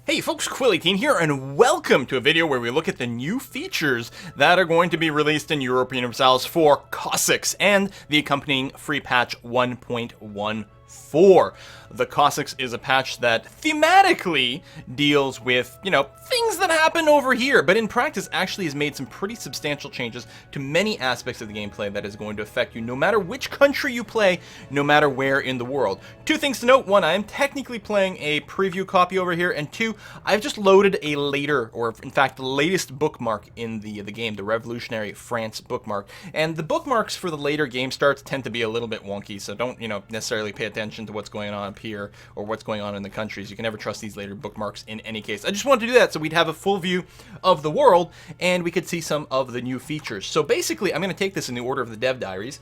Hey folks, Quilly18 here, and welcome to a video where we look at the new features that are going to be released in Europa Universalis for Cossacks and the accompanying free patch 1.14. The Cossacks is a patch that thematically deals with, things that happen over here, but in practice actually has made some pretty substantial changes to many aspects of the gameplay that is going to affect you no matter which country you play, no matter where in the world. Two things to note: one, I am technically playing a preview copy over here, and two, I've just loaded a later, or in fact the latest bookmark in the game, the Revolutionary France bookmark, and the bookmarks for the later game starts tend to be a little bit wonky, so don't, necessarily pay attention to what's going on up here or what's going on in the countries. You can never trust these later bookmarks in any case. I just wanted to do that so we'd have a full view of the world and we could see some of the new features. So basically, I'm going to take this in the order of the dev diaries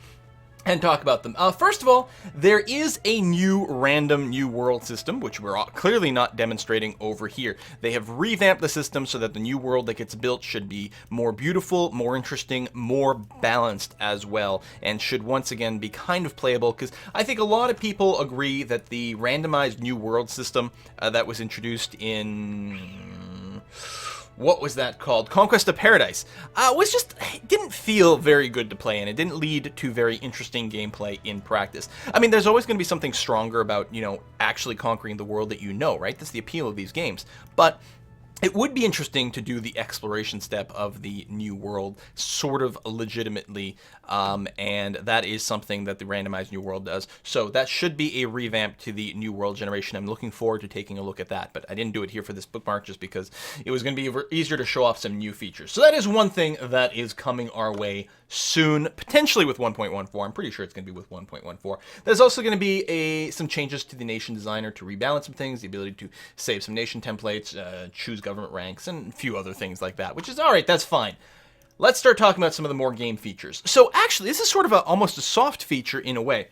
and talk about them. First of all, there is a new random new world system, which we're clearly not demonstrating over here. They have revamped the system so that the new world that gets built should be more beautiful, more interesting, more balanced as well, and should once again be kind of playable, because I think a lot of people agree that the randomized new world system that was introduced in... what was that called? Conquest of Paradise. Didn't feel very good to play, and it didn't lead to very interesting gameplay in practice. I mean, there's always going to be something stronger about, actually conquering the world that you know, right? That's the appeal of these games. But it would be interesting to do the exploration step of the new world sort of legitimately, and that is something that the randomized new world does. So that should be a revamp to the new world generation. I'm looking forward to taking a look at that, but I didn't do it here for this bookmark just because it was going to be easier to show off some new features. So that is one thing that is coming our way soon, potentially with 1.14. I'm pretty sure it's going to be with 1.14. There's also going to be some changes to the nation designer to rebalance some things, the ability to save some nation templates, choose government ranks, and a few other things like that, which is all right. That's fine. Let's start talking about some of the more game features. So actually, this is sort of almost a soft feature in a way.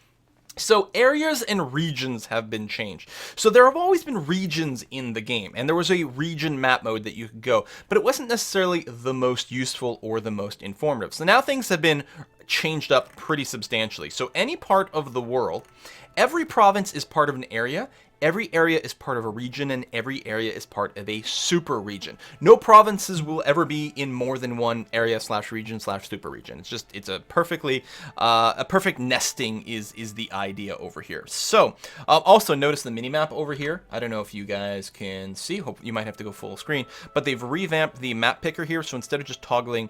So areas and regions have been changed. So there have always been regions in the game, and there was a region map mode that you could go, but it wasn't necessarily the most useful or the most informative. So now things have been changed up pretty substantially. So any part of the world, every province is part of an area, every area is part of a region, and every area is part of a super region. No provinces will ever be in more than one area slash region slash super region. It's a perfect nesting is the idea over here. So also notice the minimap over here. I don't know if you guys can see. Hope you might have to go full screen, but they've revamped the map picker here. So instead of just toggling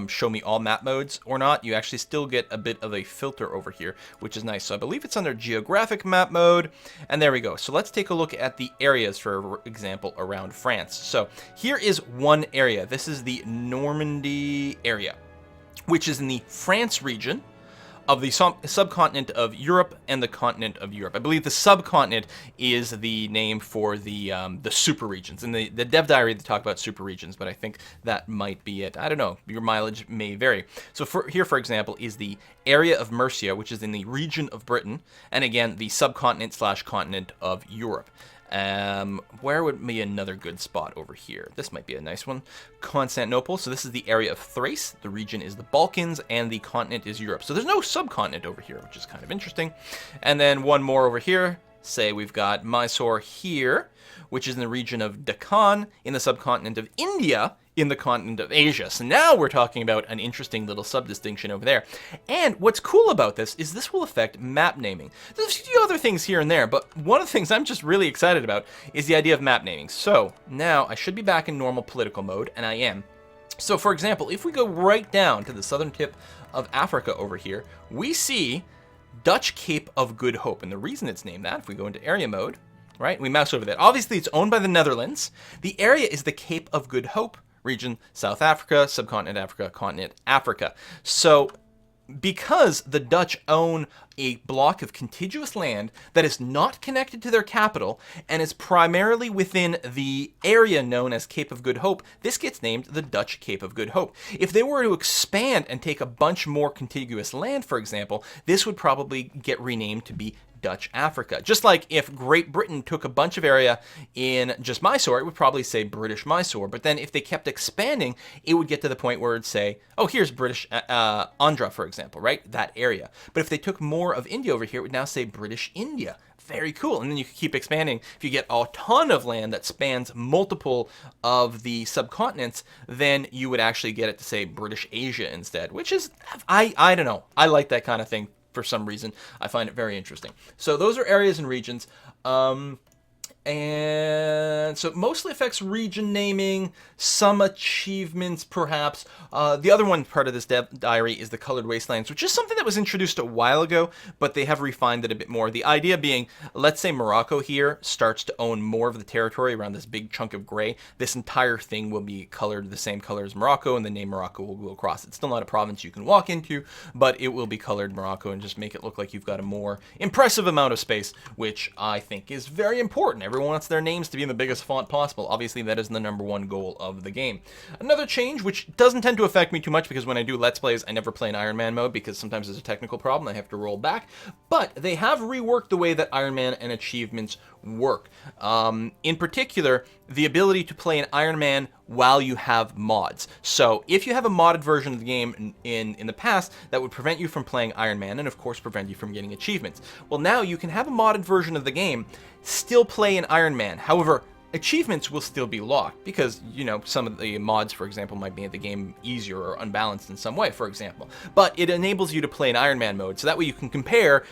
show me all map modes or not, you actually still get a bit of a filter over here, which is nice. So I believe it's under geographic map mode, and there we go. So let's take a look at the areas, for example, around France. So here is one area. This is the Normandy area, which is in the France region of the subcontinent of Europe and the continent of Europe. I believe the subcontinent is the name for the super regions. In the dev diary, they talk about super regions, but I think that might be it. I don't know. Your mileage may vary. So here, for example, is the area of Mercia, which is in the region of Britain, and again, the subcontinent slash continent of Europe. Where would be another good spot over here? This might be a nice one. Constantinople. So this is the area of Thrace. The region is the Balkans, and the continent is Europe. So there's no subcontinent over here, which is kind of interesting. And then one more over here. Say we've got Mysore here, which is in the region of Deccan, in the subcontinent of India, in the continent of Asia. So now we're talking about an interesting little sub-distinction over there. And what's cool about this is this will affect map naming. There's a few other things here and there, but one of the things I'm just really excited about is the idea of map naming. So now I should be back in normal political mode, and I am. So for example, if we go right down to the southern tip of Africa over here, we see Dutch Cape of Good Hope. And the reason it's named that, if we go into area mode, right, we mouse over that. Obviously, it's owned by the Netherlands. The area is the Cape of Good Hope region, South Africa, subcontinent Africa, continent Africa. So because the Dutch own a block of contiguous land that is not connected to their capital and is primarily within the area known as Cape of Good Hope, this gets named the Dutch Cape of Good Hope. If they were to expand and take a bunch more contiguous land, for example, this would probably get renamed to be Dutch Africa. Just like if Great Britain took a bunch of area in just Mysore, it would probably say British Mysore. But then if they kept expanding, it would get to the point where it'd say, oh, here's British Andhra, for example, right? That area. But if they took more of India over here, it would now say British India. Very cool. And then you can keep expanding. If you get a ton of land that spans multiple of the subcontinents, then you would actually get it to say British Asia instead, which is, I don't know. I like that kind of thing for some reason. I find it very interesting. So those are areas and regions. And so it mostly affects region naming, some achievements perhaps. The other one part of this diary is the colored wastelands, which is something that was introduced a while ago, but they have refined it a bit more. The idea being, let's say Morocco here starts to own more of the territory around this big chunk of gray. This entire thing will be colored the same color as Morocco, and the name Morocco will go across. It's still not a province you can walk into, but it will be colored Morocco and just make it look like you've got a more impressive amount of space, which I think is very important. Everyone wants their names to be in the biggest font possible. Obviously, that is the #1 goal of the game. Another change, which doesn't tend to affect me too much because when I do Let's Plays, I never play in Ironman mode because sometimes there's a technical problem. I have to roll back. But they have reworked the way that Ironman and achievements work. In particular, the ability to play an Ironman while you have mods. So if you have a modded version of the game in the past, that would prevent you from playing Ironman and of course prevent you from getting achievements. Well, now you can have a modded version of the game, still play an Ironman. However, achievements will still be locked because, you know, some of the mods, for example, might make the game easier or unbalanced in some way, for example. But it enables you to play in Ironman mode, so that way you can compare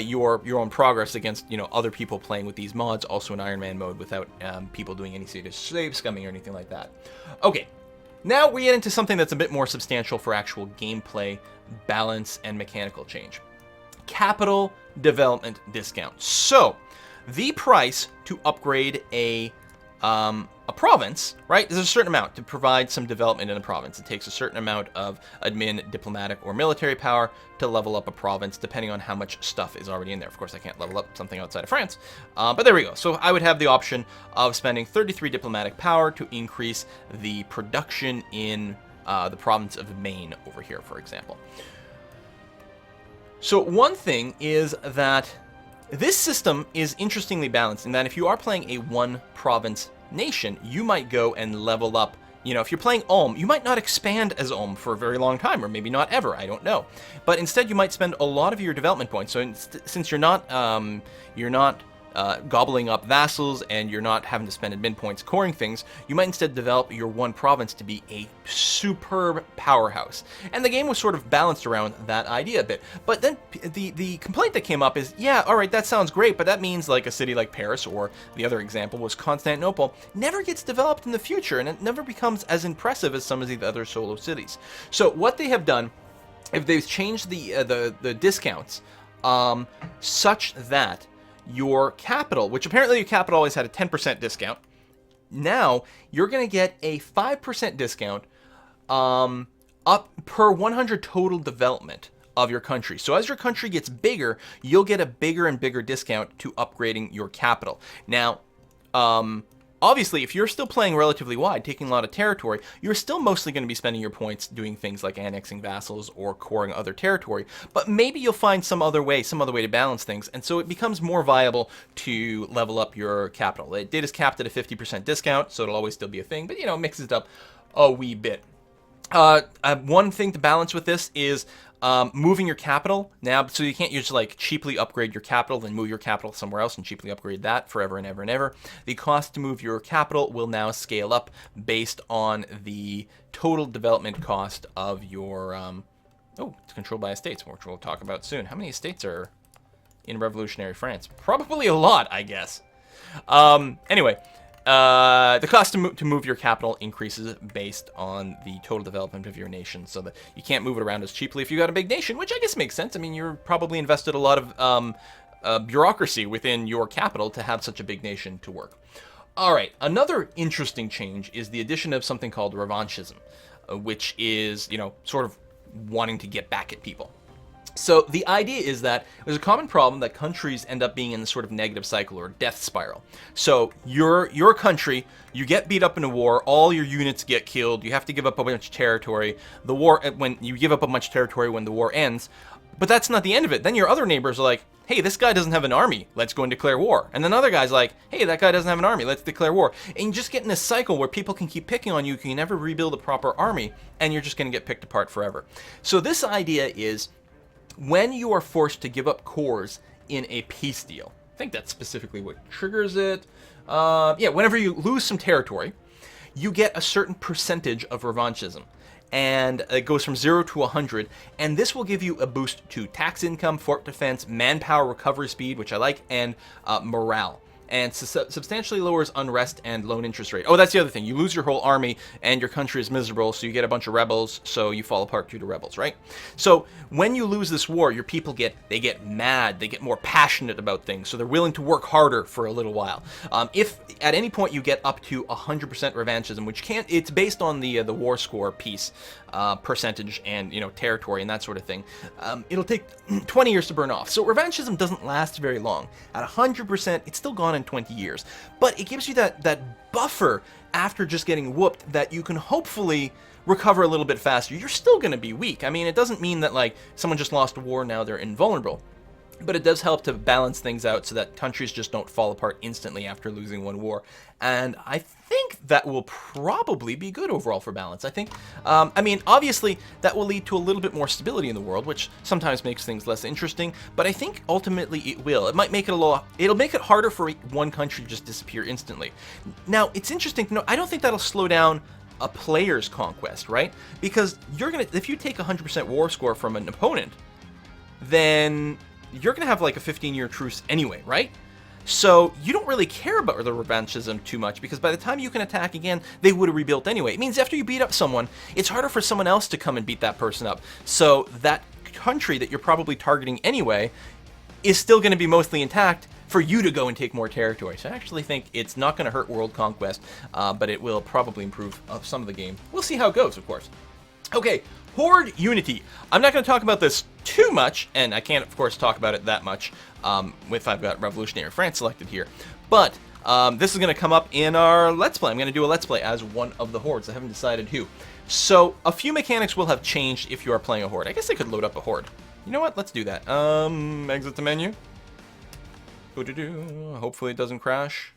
your own progress against, you know, other people playing with these mods also in Ironman mode without people doing any serious save scumming or anything like that. Okay, now we get into something that's a bit more substantial for actual gameplay balance and mechanical change. Capital development discount. So, the price to upgrade a province, right? There's a certain amount to provide some development in a province. It takes a certain amount of admin, diplomatic, or military power to level up a province, depending on how much stuff is already in there. Of course, I can't level up something outside of France, but there we go. So I would have the option of spending 33 diplomatic power to increase the production in the province of Maine over here, for example. So one thing is that this system is interestingly balanced in that if you are playing a one-province nation, you might go and level up. You know, if you're playing Ulm, you might not expand as Ulm for a very long time, or maybe not ever, I don't know. But instead, you might spend a lot of your development points. So since you're not gobbling up vassals and you're not having to spend admin points coring things, you might instead develop your one province to be a superb powerhouse. And the game was sort of balanced around that idea a bit. But then the complaint that came up is, yeah, all right, that sounds great, but that means like a city like Paris, or the other example was Constantinople, never gets developed in the future, and it never becomes as impressive as some of the other solo cities. So what they have done, if they've changed the discounts such that your capital, which apparently your capital always had a 10% discount, now you're going to get a 5% discount up per 100 total development of your country. So as your country gets bigger, you'll get a bigger and bigger discount to upgrading your capital. Now, obviously, if you're still playing relatively wide, taking a lot of territory, you're still mostly going to be spending your points doing things like annexing vassals or coring other territory. But maybe you'll find some other way to balance things, and so it becomes more viable to level up your capital. It is capped at a 50% discount, so it'll always still be a thing, but, you know, it mixes it up a wee bit. One thing to balance with this is moving your capital now, so you can't just like cheaply upgrade your capital, then move your capital somewhere else and cheaply upgrade that forever and ever and ever. The cost to move your capital will now scale up based on the total development cost of your, it's controlled by estates, which we'll talk about soon. How many estates are in revolutionary France? Probably a lot, I guess. Anyway. The cost to move your capital increases based on the total development of your nation, so that you can't move it around as cheaply if you got a big nation, which I guess makes sense. I mean, you're probably invested a lot of bureaucracy within your capital to have such a big nation to work. All right, another interesting change is the addition of something called Revanchism, which is, you know, sort of wanting to get back at people. So the idea is that there's a common problem that countries end up being in this sort of negative cycle or death spiral. So your country, you get beat up in a war, all your units get killed, you have to give up a bunch of territory. The war, when you give up a bunch of territory when the war ends, But that's not the end of it. Then your other neighbors are like, hey, this guy doesn't have an army, let's go and declare war. And then other guy's like, hey, that guy doesn't have an army, let's declare war. And you just get in this cycle where people can keep picking on you, you can never rebuild a proper army, and you're just going to get picked apart forever. So this idea is, when you are forced to give up cores in a peace deal, I think that's specifically what triggers it. Yeah, whenever you lose some territory, you get a certain percentage of revanchism. And it goes from 0 to 100, and this will give you a boost to tax income, fort defense, manpower recovery speed, which I like, and morale. And substantially lowers unrest and loan interest rate. Oh, that's the other thing. You lose your whole army, and your country is miserable, so you get a bunch of rebels, so you fall apart due to rebels, right? So when you lose this war, your people get mad, they get more passionate about things, so they're willing to work harder for a little while. If at any point you get up to 100% revanchism, which it's based on the war score piece percentage and territory and that sort of thing, it'll take 20 years to burn off. So revanchism doesn't last very long. At 100%, it's still gone in 20 years, but it gives you that buffer after just getting whooped that you can hopefully recover a little bit faster. You're still going to be weak. I mean, it doesn't mean that like someone just lost a war, now they're invulnerable. But it does help to balance things out so that countries just don't fall apart instantly after losing one war. And I think that will probably be good overall for balance. I think, I mean, obviously that will lead to a little bit more stability in the world, which sometimes makes things less interesting. But I think ultimately it will. It might make it it'll make it harder for one country to just disappear instantly. Now, it's interesting to know, I don't think that'll slow down a player's conquest, right? Because if you take 100% war score from an opponent, then you're going to have like a 15-year truce anyway, right? So you don't really care about the revanchism too much, because by the time you can attack again, they would have rebuilt anyway. It means after you beat up someone, it's harder for someone else to come and beat that person up. So that country that you're probably targeting anyway is still going to be mostly intact for you to go and take more territory. So I actually think it's not going to hurt world conquest, but it will probably improve some of the game. We'll see how it goes, of course. Okay, Horde Unity. I'm not going to talk about this too much, and I can't, of course, talk about it that much if I've got Revolutionary France selected here. But this is going to come up in our Let's Play. I'm going to do a Let's Play as one of the Hordes. I haven't decided who. So a few mechanics will have changed if you are playing a Horde. I guess I could load up a Horde. You know what? Let's do that. Exit the menu. Hopefully it doesn't crash.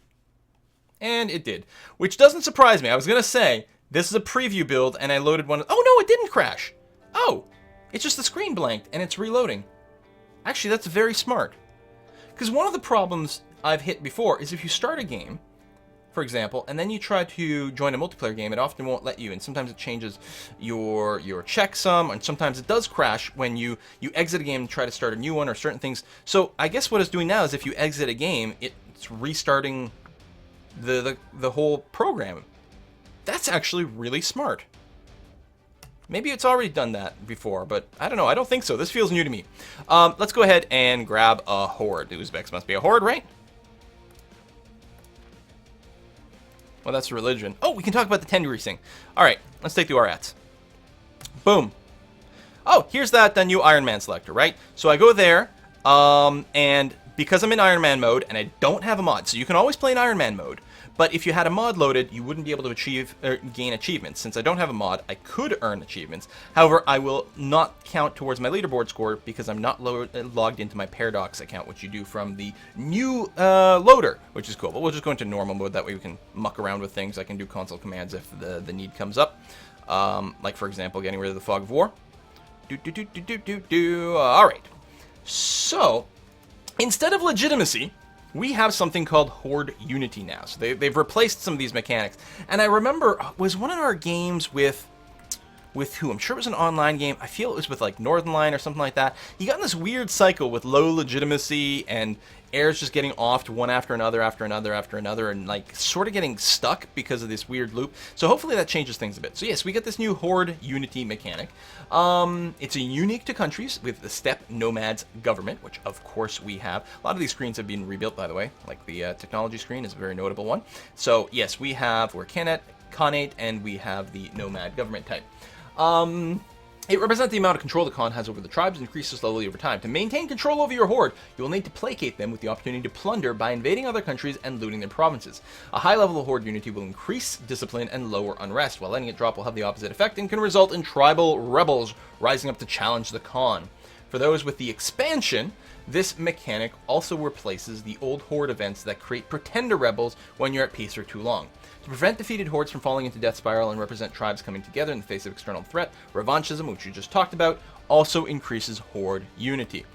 And it did, which doesn't surprise me. I was going to say, this is a preview build, and I loaded one. Oh, no, it didn't crash. Oh, it's just the screen blanked, and it's reloading. Actually, that's very smart. Because one of the problems I've hit before is if you start a game, for example, and then you try to join a multiplayer game, it often won't let you, and sometimes it changes your checksum, and sometimes it does crash when you exit a game and try to start a new one or certain things. So I guess what it's doing now is if you exit a game, it's restarting the whole program. That's actually really smart. Maybe it's already done that before, but I don't know. I don't think so. This feels new to me. Let's go ahead and grab a Horde. Uzbeks must be a Horde, right? Well, that's a religion. Oh, we can talk about the Tengri thing. All right, let's take the Arats. Boom. Oh, here's that new Ironman selector, right? So I go there, and because I'm in Ironman mode, and I don't have a mod, so you can always play in Ironman mode, but if you had a mod loaded, you wouldn't be able to gain achievements. Since I don't have a mod, I could earn achievements. However, I will not count towards my leaderboard score because I'm not logged into my Paradox account, which you do from the new loader, which is cool. But we'll just go into normal mode. That way we can muck around with things. I can do console commands if the need comes up. Like, for example, getting rid of the Fog of War. All right. So, instead of legitimacy, we have something called Horde Unity now. So they've replaced some of these mechanics. And I remember, was one of our games with who? I'm sure it was an online game. I feel it was with like Northern Line or something like that. You got in this weird cycle with low legitimacy and heirs just getting offed one after another, and like sort of getting stuck because of this weird loop. So hopefully that changes things a bit. So yes, we get this new Horde Unity mechanic. It's unique to countries with the steppe nomads government, which of course we have. A lot of these screens have been rebuilt, by the way. Like the technology screen is a very notable one. So yes, we're Khanate, and we have the nomad government type. It represents the amount of control the Khan has over the tribes and increases slowly over time. To maintain control over your horde, you will need to placate them with the opportunity to plunder by invading other countries and looting their provinces. A high level of horde unity will increase discipline and lower unrest, while letting it drop will have the opposite effect and can result in tribal rebels rising up to challenge the Khan. For those with the expansion, this mechanic also replaces the old Horde events that create pretender rebels when you're at peace for too long. To prevent defeated hordes from falling into death spiral and represent tribes coming together in the face of external threat, Revanchism, which we just talked about, also increases Horde unity.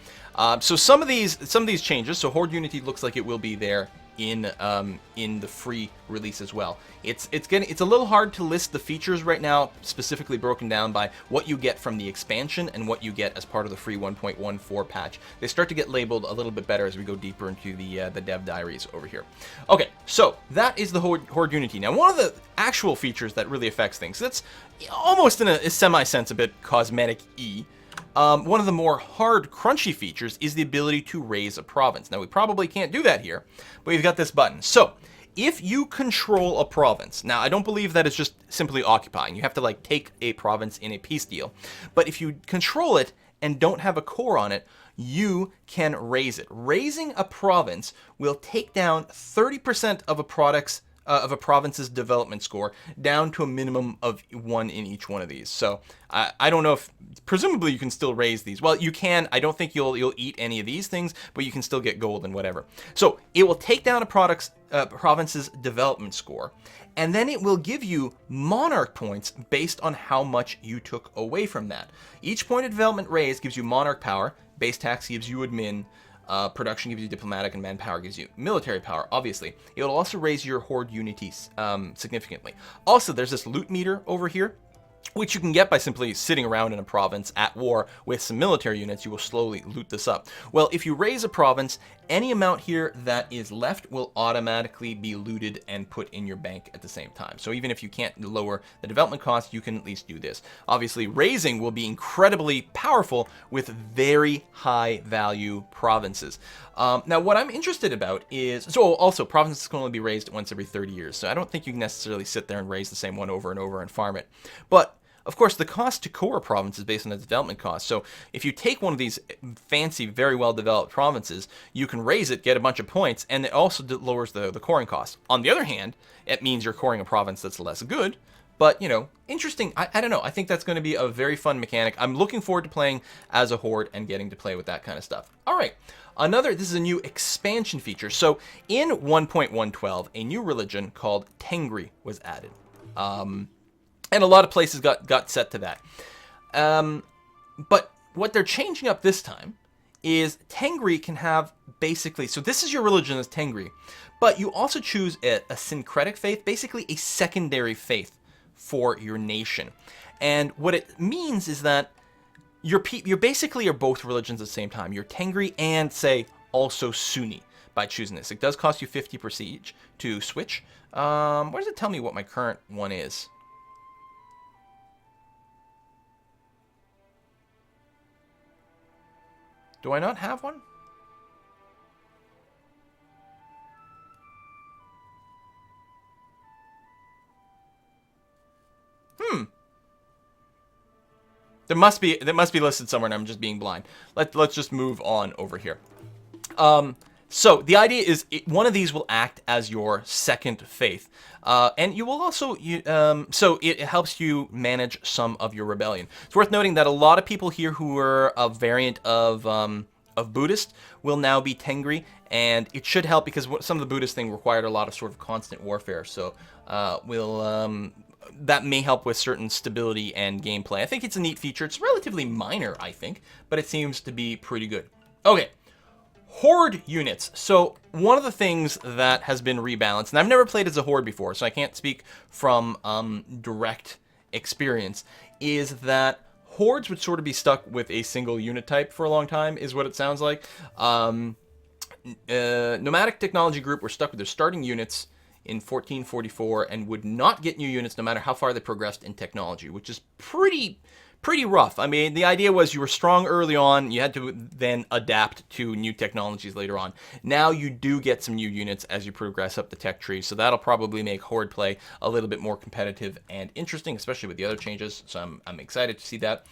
So some of these changes. So Horde unity looks like it will be there in the free release as well. It's a little hard to list the features right now, specifically broken down by what you get from the expansion and what you get as part of the free 1.14 patch. They start to get labeled a little bit better as we go deeper into the dev diaries over here. Okay, so that is the Horde unity. Now, one of the actual features that really affects things, that's almost in a semi-sense a bit cosmetic-y. One of the more hard, crunchy features is the ability to raise a province. Now, we probably can't do that here, but we've got this button. So, if you control a province, now I don't believe that it's just simply occupying. You have to like take a province in a peace deal. But if you control it and don't have a core on it, you can raise it. Raising a province will take down 30% of a province's development score down to a minimum of 1 in each one of these. So I don't know if, presumably you can still raise these. Well, you can. I don't think you'll eat any of these things, but you can still get gold and whatever. So it will take down a province's development score, and then it will give you monarch points based on how much you took away from that. Each point of development raised gives you monarch power, base tax gives you admin, production gives you diplomatic, and manpower gives you military power, obviously. It will also raise your Horde unity significantly. Also, there's this loot meter over here, which you can get by simply sitting around in a province at war with some military units. You will slowly loot this up. Well, if you raise a province, any amount here that is left will automatically be looted and put in your bank at the same time. So even if you can't lower the development cost, you can at least do this. Obviously, raising will be incredibly powerful with very high value provinces. Now, what I'm interested about is, so also provinces can only be raised once every 30 years. So I don't think you can necessarily sit there and raise the same one over and over and farm it. But of course, the cost to core a province is based on the development cost. So if you take one of these fancy, very well-developed provinces, you can raise it, get a bunch of points, and it also lowers the coring cost. On the other hand, it means you're coring a province that's less good, but, you know, interesting. I don't know. I think that's going to be a very fun mechanic. I'm looking forward to playing as a Horde and getting to play with that kind of stuff. All right. This is a new expansion feature. So in 1.112, a new religion called Tengri was added. And a lot of places got set to that. But what they're changing up this time is Tengri can have basically, so this is your religion as Tengri, but you also choose a syncretic faith, basically a secondary faith for your nation. And what it means is that you're basically are both religions at the same time. You're Tengri and, say, also Sunni by choosing this. It does cost you 50 prestige to switch. Where does it tell me what my current one is? Do I not have one? That must be listed somewhere, and I'm just being blind. Let's just move on over here. So the idea is one of these will act as your second faith, and you will also so it helps you manage some of your rebellion. It's worth noting that a lot of people here who are a variant of Buddhist will now be Tengri, and it should help because some of the Buddhist thing required a lot of sort of constant warfare. So that may help with certain stability and gameplay. I think it's a neat feature. It's relatively minor, I think, but it seems to be pretty good. Okay. Horde units. So one of the things that has been rebalanced, and I've never played as a Horde before, so I can't speak from direct experience, is that Hordes would sort of be stuck with a single unit type for a long time, is what it sounds like. Nomadic Technology Group were stuck with their starting units in 1444 and would not get new units no matter how far they progressed in technology, which is pretty rough. I mean, the idea was you were strong early on, you had to then adapt to new technologies later on. Now you do get some new units as you progress up the tech tree, so that'll probably make Horde play a little bit more competitive and interesting, especially with the other changes, so I'm excited to see that.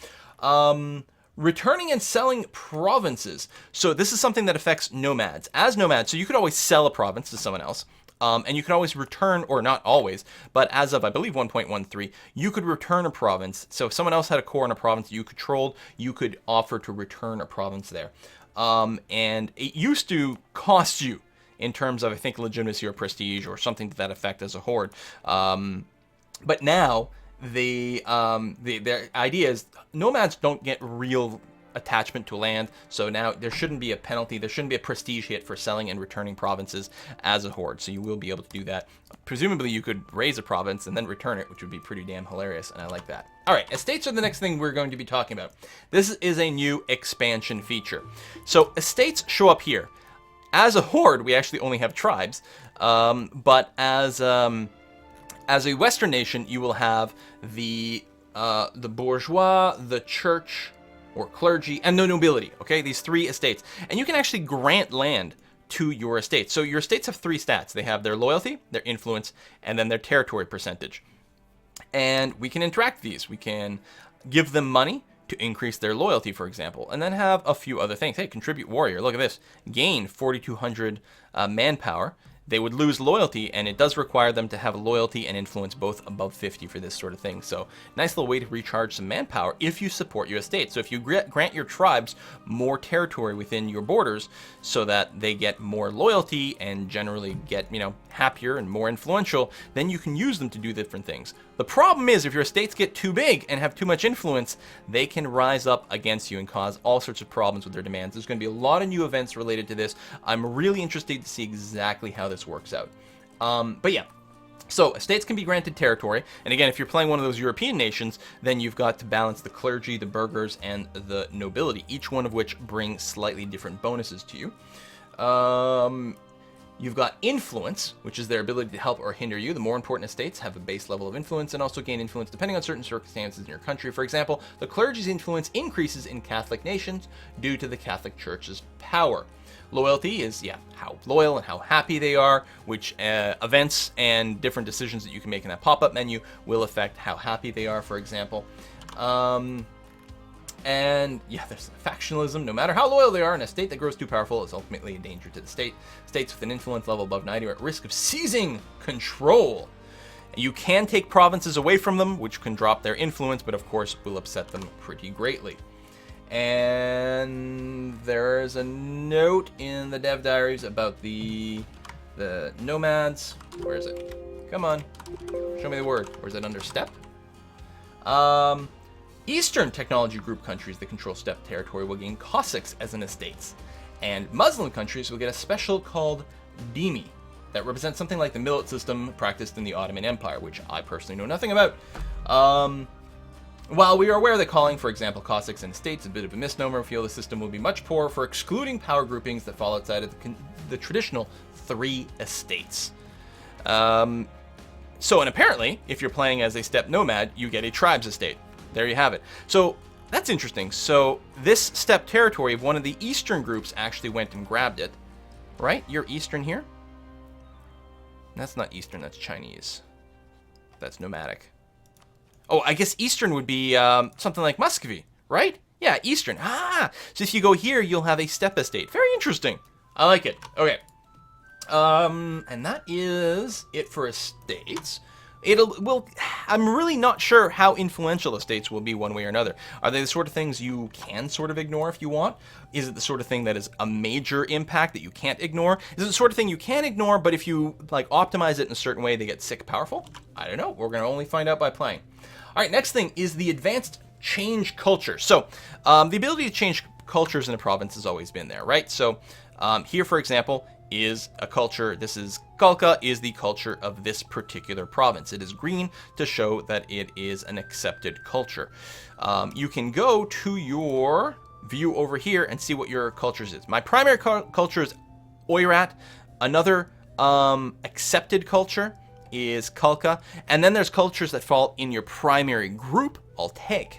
Returning and selling provinces. So this is something that affects nomads. As nomads, so you could always sell a province to someone else. And you can always return, or not always, but as of, I believe, 1.13, you could return a province. So if someone else had a core in a province you controlled, you could offer to return a province there. And it used to cost you in terms of, I think, legitimacy or prestige or something to that effect as a horde. But now the idea is nomads don't get real attachment to land, so now there shouldn't be a penalty, there shouldn't be a prestige hit for selling and returning provinces as a horde, so you will be able to do that. Presumably you could raise a province and then return it, which would be pretty damn hilarious, and I like that. Alright, estates are the next thing we're going to be talking about. This is a new expansion feature. So estates show up here. As a horde, we actually only have tribes, but as a Western nation, you will have the bourgeois, the church, or clergy, and the nobility, okay? These three estates. And you can actually grant land to your estates. So your estates have three stats. They have their loyalty, their influence, and then their territory percentage. And we can interact these. We can give them money to increase their loyalty, for example, and then have a few other things. Hey, contribute warrior, look at this. Gain 4,200 manpower. They would lose loyalty, and it does require them to have loyalty and influence both above 50 for this sort of thing. So nice little way to recharge some manpower if you support your estate. So if you grant your tribes more territory within your borders so that they get more loyalty and generally get, happier and more influential, then you can use them to do different things. The problem is if your estates get too big and have too much influence, they can rise up against you and cause all sorts of problems with their demands. There's going to be a lot of new events related to this. I'm really interested to see exactly how this works out. But yeah, so estates can be granted territory. And again, if you're playing one of those European nations, then you've got to balance the clergy, the burghers, and the nobility, each one of which brings slightly different bonuses to you. You've got influence, which is their ability to help or hinder you. The more important estates have a base level of influence and also gain influence depending on certain circumstances in your country. For example, the clergy's influence increases in Catholic nations due to the Catholic Church's power. Loyalty is, how loyal and how happy they are, which events and different decisions that you can make in that pop-up menu will affect how happy they are, for example. And there's factionalism. No matter how loyal they are, an estate that grows too powerful is ultimately a danger to the state. States with an influence level above 90 are at risk of seizing control. You can take provinces away from them, which can drop their influence, but of course will upset them pretty greatly. And there's a note in the dev diaries about the nomads. Where is it? Come on, show me the word. Or is it under step? Eastern technology group countries that control steppe territory will gain Cossacks as an estates, and Muslim countries will get a special called Demi that represents something like the millet system practiced in the Ottoman Empire, which I personally know nothing about. While we are aware that calling, for example, Cossacks and estates is a bit of a misnomer, we feel the system will be much poorer for excluding power groupings that fall outside of the traditional three estates. And apparently, if you're playing as a steppe nomad, you get a tribes estate. There you have it. So that's interesting. So this steppe territory of one of the eastern groups actually went and grabbed it, right? You're eastern here? That's not eastern, that's Chinese. That's nomadic. Oh, I guess eastern would be something like Muscovy, right? Yeah, eastern. So if you go here, you'll have a steppe estate. Very interesting. I like it. Okay. And that is it for estates. I'm really not sure how influential estates will be one way or another. Are they the sort of things you can sort of ignore if you want? Is it the sort of thing that is a major impact that you can't ignore? Is it the sort of thing you can ignore, but if you optimize it in a certain way, they get sick powerful? I don't know. We're going to only find out by playing. All right, next thing is the advanced change culture. So the ability to change cultures in a province has always been there, right? So here, for example, is a culture. This is Kalka, is the culture of this particular province. It is green to show that it is an accepted culture. You can go to your view over here and see what your cultures is. My primary culture is Oirat. Another accepted culture is Kalka. And then there's cultures that fall in your primary group, Alteg.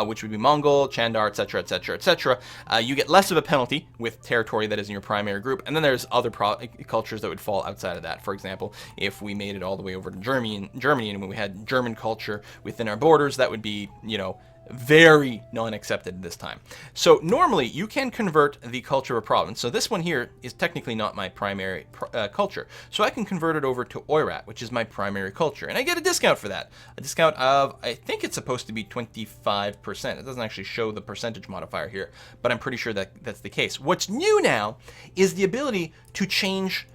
Which would be Mongol, Chandar, etc., etc., etc. You get less of a penalty with territory that is in your primary group, and then there's other cultures that would fall outside of that. For example, if we made it all the way over to Germany, and when we had German culture within our borders, that would be, Very non-accepted this time. So normally you can convert the culture of a province. So this one here is technically not my primary culture. So I can convert it over to Oirat, which is my primary culture. And I get a discount for that. A discount of, I think it's supposed to be 25%. It doesn't actually show the percentage modifier here, but I'm pretty sure that that's the case. What's new now is the ability to change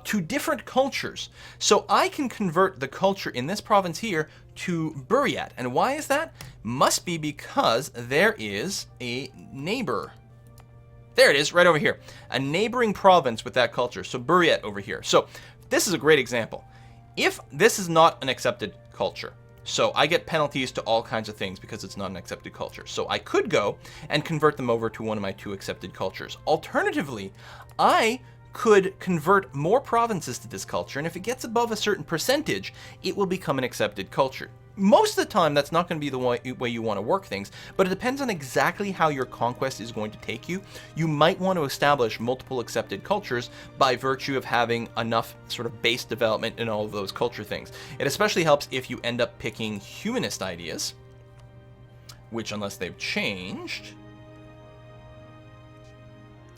to different cultures. So I can convert the culture in this province here to Buryat. And why is that? Must be because there is a neighbor. There it is, right over here. A neighboring province with that culture. So Buryat over here. So this is a great example. If this is not an accepted culture, so I get penalties to all kinds of things because it's not an accepted culture. So I could go and convert them over to one of my 2 accepted cultures. Alternatively, I could convert more provinces to this culture, and if it gets above a certain percentage, it will become an accepted culture. Most of the time, that's not going to be the way you want to work things, but it depends on exactly how your conquest is going to take you. You might want to establish multiple accepted cultures by virtue of having enough sort of base development in all of those culture things. It especially helps if you end up picking humanist ideas, which, unless they've changed,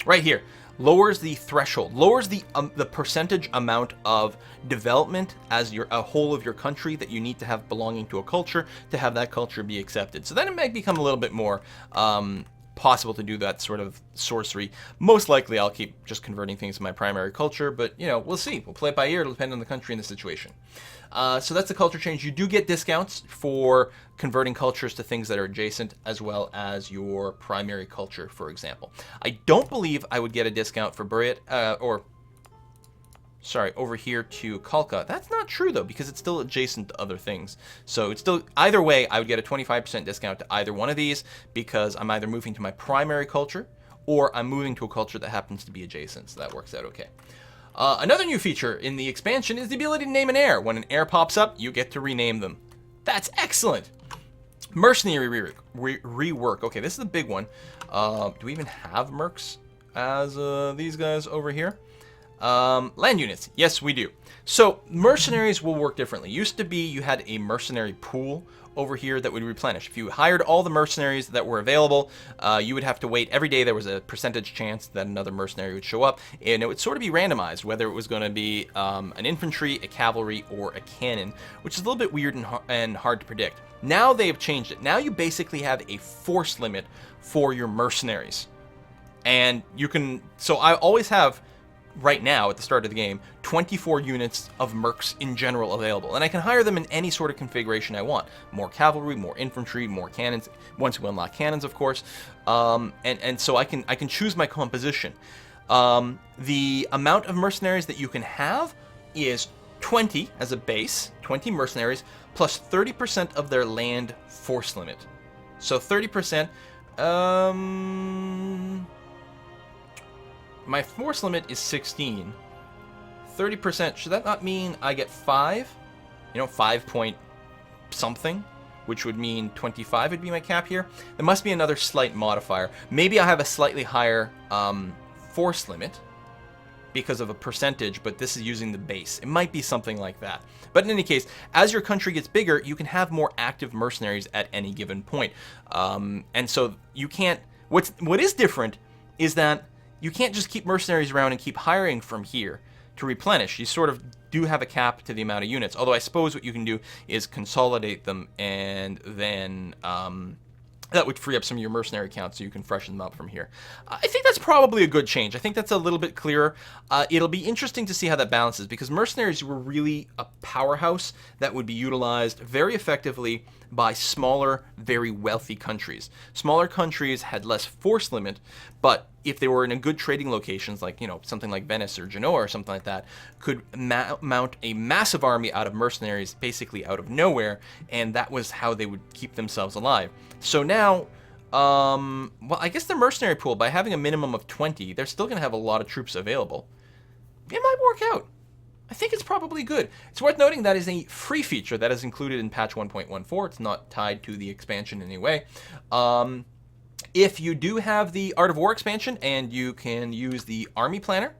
right here, lowers the threshold, lowers the percentage amount of development as a whole of your country that you need to have belonging to a culture to have that culture be accepted. So then it might become a little bit more possible to do that sort of sorcery. Most likely I'll keep just converting things to my primary culture, but you know, we'll see. We'll play it by ear. It'll depend on the country and the situation. So that's the culture change. You do get discounts for converting cultures to things that are adjacent, as well as your primary culture, for example. I don't believe I would get a discount for Buryat, over here to Kalka. That's not true though, because it's still adjacent to other things. So it's still, either way, I would get a 25% discount to either one of these, because I'm either moving to my primary culture or I'm moving to a culture that happens to be adjacent. So that works out okay. Another new feature in the expansion is the ability to name an heir. When an heir pops up, you get to rename them. That's excellent. Mercenary rework. Okay, this is a big one. Do we even have mercs as these guys over here? Land units. Yes, we do. So mercenaries will work differently. Used to be you had a mercenary pool over here that would replenish. If you hired all the mercenaries that were available, you would have to wait every day. There was a percentage chance that another mercenary would show up, and it would sort of be randomized whether it was going to be an infantry, a cavalry, or a cannon, which is a little bit weird and hard to predict. Now they have changed it. Now you basically have a force limit for your mercenaries, and you can. So I always have, right now at the start of the game, 24 units of mercs in general available, and I can hire them in any sort of configuration I want. More cavalry, more infantry, more cannons, once we unlock cannons, of course, and so I can choose my composition. The amount of mercenaries that you can have is 20 as a base, 20 mercenaries, plus 30% of their land force limit. So 30%, my force limit is 16. 30%, should that not mean I get 5? You know, 5 point something, which would mean 25 would be my cap here. There must be another slight modifier. Maybe I have a slightly higher force limit because of a percentage, but this is using the base. It might be something like that. But in any case, as your country gets bigger, you can have more active mercenaries at any given point. And so you can't, what is different is that you can't just keep mercenaries around and keep hiring from here to replenish. You sort of do have a cap to the amount of units, although I suppose what you can do is consolidate them, and then that would free up some of your mercenary counts so you can freshen them up from here. I think that's probably a good change. I think that's a little bit clearer. It'll be interesting to see how that balances, because mercenaries were really a powerhouse that would be utilized very effectively by smaller, very wealthy countries. Smaller countries had less force limit, but if they were in a good trading locations, like, you know, something like Venice or Genoa or something like that, could mount a massive army out of mercenaries basically out of nowhere, and that was how they would keep themselves alive. So now, well, I guess the mercenary pool, by having a minimum of 20, they're still going to have a lot of troops available. It might work out. I think it's probably good. It's worth noting that is a free feature that is included in patch 1.14. It's not tied to the expansion in any way. If you do have the Art of War expansion and you can use the army planner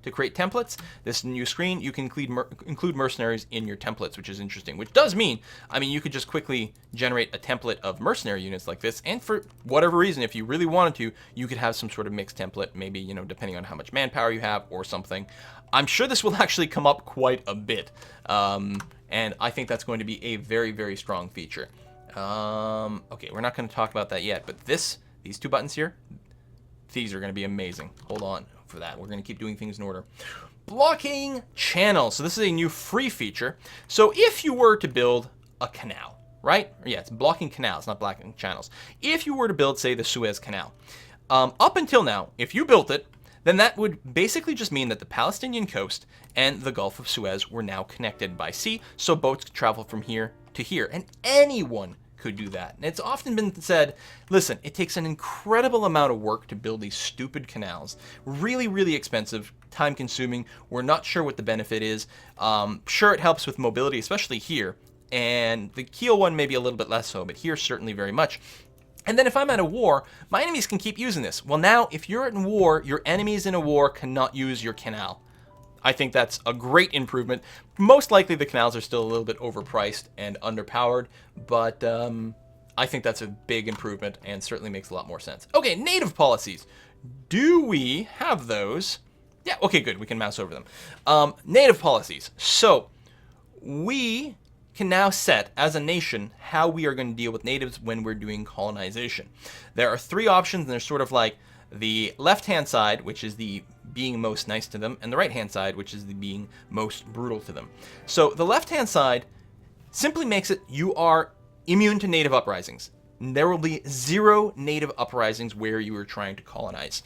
to create templates. This new screen, you can include mercenaries in your templates, which is interesting. Which does mean, I mean, you could just quickly generate a template of mercenary units like this, and for whatever reason, if you really wanted to, you could have some sort of mixed template, maybe, you know, depending on how much manpower you have or something. I'm sure this will actually come up quite a bit, and I think that's going to be a very, very strong feature. Okay, we're not going to talk about that yet, but these two buttons here, these are going to be amazing. Hold on for that. We're going to keep doing things in order. Blocking channels. So this is a new free feature. So if you were to build a canal, right? Yeah, it's blocking canals, not blocking channels. If you were to build, say, the Suez Canal, up until now, if you built it, then that would basically just mean that the Palestinian coast and the Gulf of Suez were now connected by sea, so boats could travel from here to here, and anyone could do that. And it's often been said, listen, it takes an incredible amount of work to build these stupid canals. Really, really expensive, time consuming. We're not sure what the benefit is. Sure, it helps with mobility, especially here. And the Kiel one maybe a little bit less so, but here certainly very much. And then if I'm at a war, my enemies can keep using this. Well, now, if you're in war, your enemies in a war cannot use your canal. I think that's a great improvement. Most likely the canals are still a little bit overpriced and underpowered, but I think that's a big improvement and certainly makes a lot more sense. Okay, native policies. Do we have those? Yeah, okay, good. We can mouse over them. Native policies. So we can now set as a nation how we are going to deal with natives when we're doing colonization. There are three options, and they're sort of like the left-hand side, which is the being most nice to them, and the right-hand side, which is the being most brutal to them. So the left-hand side simply makes it you are immune to native uprisings. There will be 0 native uprisings where you are trying to colonize,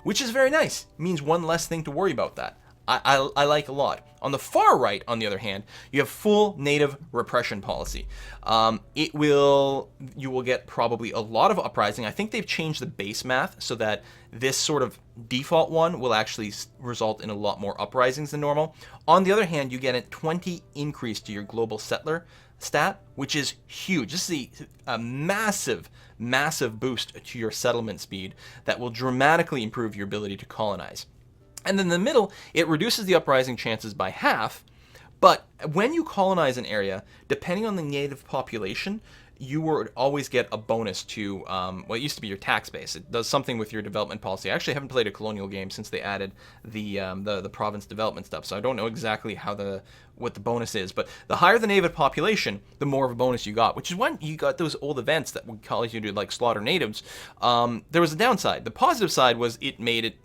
which is very nice. It means one less thing to worry about that. I like a lot. On the far right, on the other hand, you have full native repression policy. You will get probably a lot of uprising. I think they've changed the base math so that this sort of default one will actually result in a lot more uprisings than normal. On the other hand, you get a 20 increase to your global settler stat, which is huge. This is a massive, massive boost to your settlement speed that will dramatically improve your ability to colonize. And then in the middle, it reduces the uprising chances by half, but when you colonize an area, depending on the native population, you would always get a bonus to, well, it used to be your tax base. It does something with your development policy. I actually haven't played a Colonial game since they added the province development stuff, so I don't know exactly how what the bonus is, but the higher the native population, the more of a bonus you got, which is when you got those old events that would cause you to, like, slaughter natives. There was a downside. The positive side was it made it,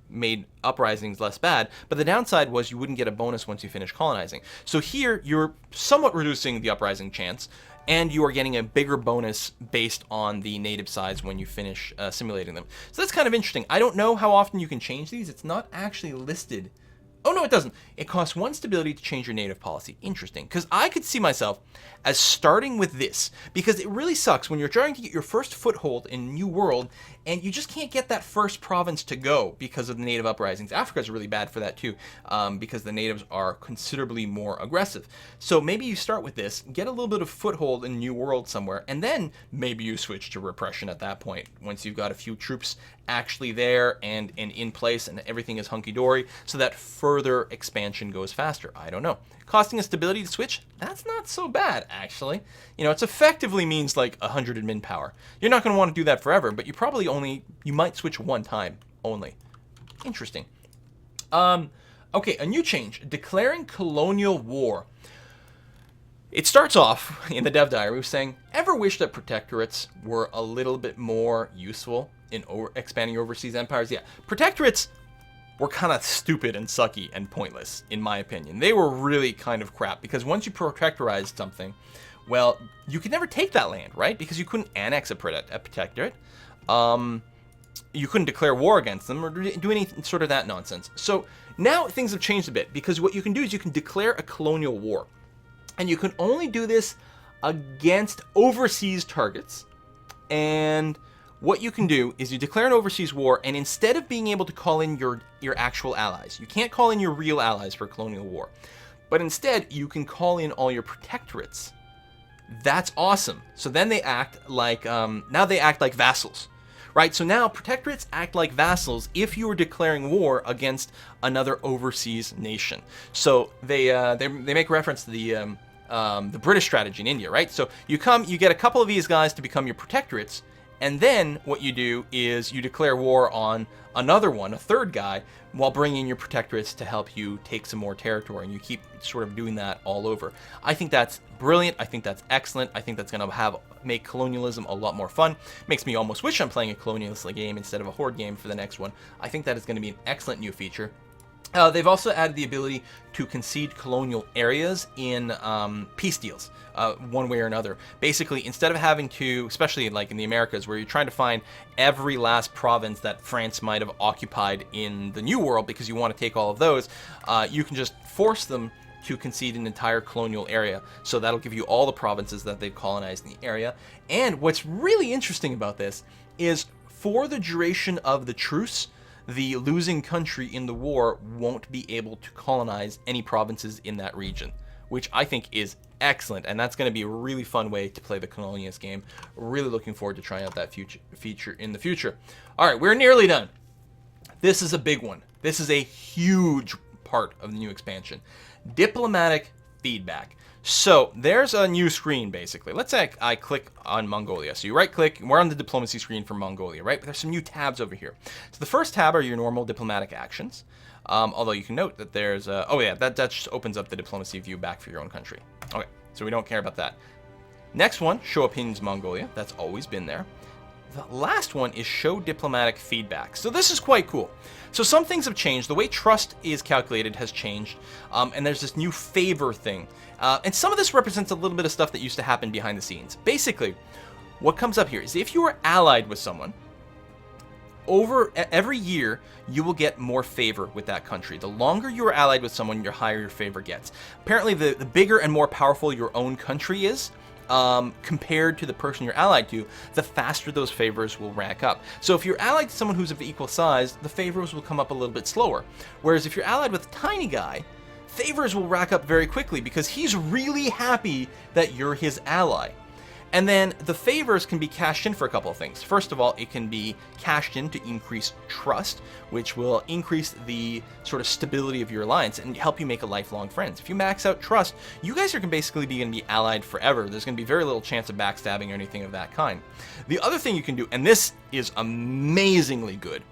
made uprisings less bad, but the downside was you wouldn't get a bonus once you finish colonizing. So here, you're somewhat reducing the uprising chance, and you are getting a bigger bonus based on the native size when you finish simulating them. So that's kind of interesting. I don't know how often you can change these. It's not actually listed. Oh, no, it doesn't. It costs 1 stability to change your native policy. Interesting, because I could see myself as starting with this, because it really sucks when you're trying to get your first foothold in a new world, and you just can't get that first province to go because of the native uprisings. Africa's really bad for that too, because the natives are considerably more aggressive. So maybe you start with this, get a little bit of foothold in a new world somewhere, and then maybe you switch to repression at that point, once you've got a few troops actually there and in place and everything is hunky-dory, so that further expansion goes faster. I don't know. Costing a stability to switch, that's not so bad, actually. It's effectively means like 100 admin power. You're not going to want to do that forever, but you might switch one time only. Interesting. Okay, a new change, declaring colonial war. It starts off in the dev diary with saying, ever wish that protectorates were a little bit more useful in expanding overseas empires? Yeah, protectorates were kind of stupid and sucky and pointless, in my opinion. They were really kind of crap, because once you protectorized something, well, you could never take that land, right? Because you couldn't annex a protectorate. You couldn't declare war against them or do any sort of that nonsense. So now things have changed a bit, because what you can do is you can declare a colonial war. And you can only do this against overseas targets. And what you can do is you declare an overseas war, and instead of being able to call in your actual allies, you can't call in your real allies for a colonial war, but instead you can call in all your protectorates. That's awesome. So then they act like, now they act like vassals, right? So now protectorates act like vassals if you are declaring war against another overseas nation. So they make reference to the British strategy in India, right? So you get a couple of these guys to become your protectorates, and then what you do is you declare war on another one, a third guy, while bringing your protectorates to help you take some more territory, and you keep sort of doing that all over. I think that's brilliant. I think that's excellent. I think that's going to make colonialism a lot more fun. Makes me almost wish I'm playing a colonialist game instead of a Horde game for the next one. I think that is going to be an excellent new feature. They've also added the ability to concede colonial areas in peace deals, one way or another. Basically, instead of having to, especially like in the Americas, where you're trying to find every last province that France might have occupied in the New World because you want to take all of those, you can just force them to concede an entire colonial area. So that'll give you all the provinces that they've colonized in the area. And what's really interesting about this is for the duration of the truce, the losing country in the war won't be able to colonize any provinces in that region, which I think is excellent, and that's going to be a really fun way to play the colonialist game. Really looking forward to trying out that feature in the future. All right, we're nearly done. This is a big one. This is a huge part of the new expansion. Diplomatic feedback. So there's a new screen, basically. Let's say I click on Mongolia. So you right click, and we're on the diplomacy screen for Mongolia, right? But there's some new tabs over here. So the first tab are your normal diplomatic actions. Although you can note that there's that just opens up the diplomacy view back for your own country. Okay, so we don't care about that. Next one, show opinions Mongolia. That's always been there. The last one is show diplomatic feedback. So this is quite cool. So some things have changed. The way trust is calculated has changed. And there's this new favor thing. And some of this represents a little bit of stuff that used to happen behind the scenes. Basically, what comes up here is if you are allied with someone, every year you will get more favor with that country. The longer you are allied with someone, the higher your favor gets. Apparently, the bigger and more powerful your own country is, compared to the person you're allied to, the faster those favors will rack up. So if you're allied to someone who's of equal size, the favors will come up a little bit slower. Whereas if you're allied with a tiny guy, favors will rack up very quickly because he's really happy that you're his ally. And then the favors can be cashed in for a couple of things. First of all, it can be cashed in to increase trust, which will increase the sort of stability of your alliance and help you make a lifelong friends. If you max out trust, you guys are basically going to be allied forever. There's going to be very little chance of backstabbing or anything of that kind. The other thing you can do, and this is amazingly good,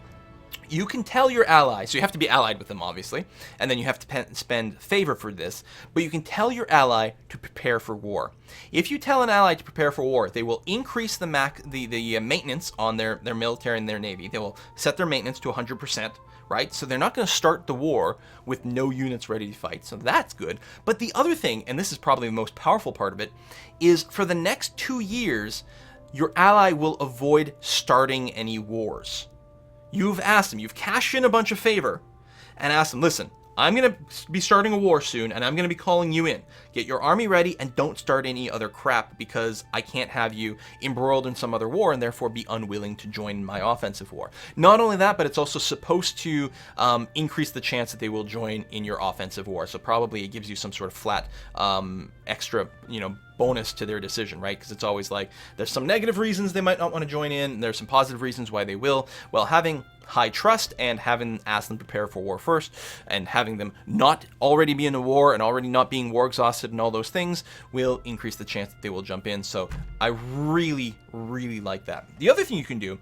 you can tell your ally, so you have to be allied with them, obviously, and then you have to spend favor for this, but you can tell your ally to prepare for war. If you tell an ally to prepare for war, they will increase the maintenance on their military and their navy. They will set their maintenance to 100%, right? So they're not going to start the war with no units ready to fight, so that's good. But the other thing, and this is probably the most powerful part of it, is for the next 2 years, your ally will avoid starting any wars. You've asked them, you've cashed in a bunch of favor and asked them, listen, I'm going to be starting a war soon and I'm going to be calling you in. Get your army ready and don't start any other crap because I can't have you embroiled in some other war and therefore be unwilling to join my offensive war. Not only that, but it's also supposed to increase the chance that they will join in your offensive war. So probably it gives you some sort of flat extra, bonus to their decision, right? Because it's always like there's some negative reasons they might not want to join in, and there's some positive reasons why they will. Well, having high trust and having asked them to prepare for war first and having them not already be in a war and already not being war exhausted and all those things will increase the chance that they will jump in. So I really, really like that. The other thing you can do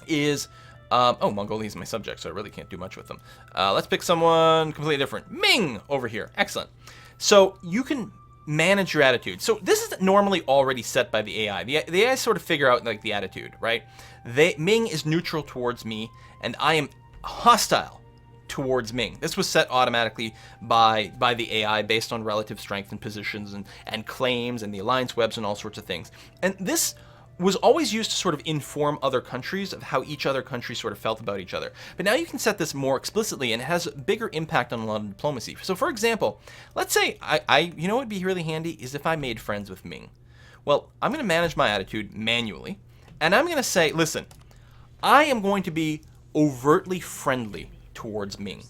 is Mongolia is my subject, so I really can't do much with them. Let's pick someone completely different. Ming over here. Excellent. So you can manage your attitude. So this is normally already set by the AI. The AI sort of figure out like the attitude, right? Ming is neutral towards me, and I am hostile towards Ming. This was set automatically by the AI based on relative strength and positions and claims and the alliance webs and all sorts of things. And this was always used to sort of inform other countries of how each other country sort of felt about each other. But now you can set this more explicitly, and it has a bigger impact on a lot of diplomacy. So for example, let's say what would be really handy is if I made friends with Ming. Well, I'm going to manage my attitude manually, and I'm going to say, listen, I am going to be overtly friendly towards Ming.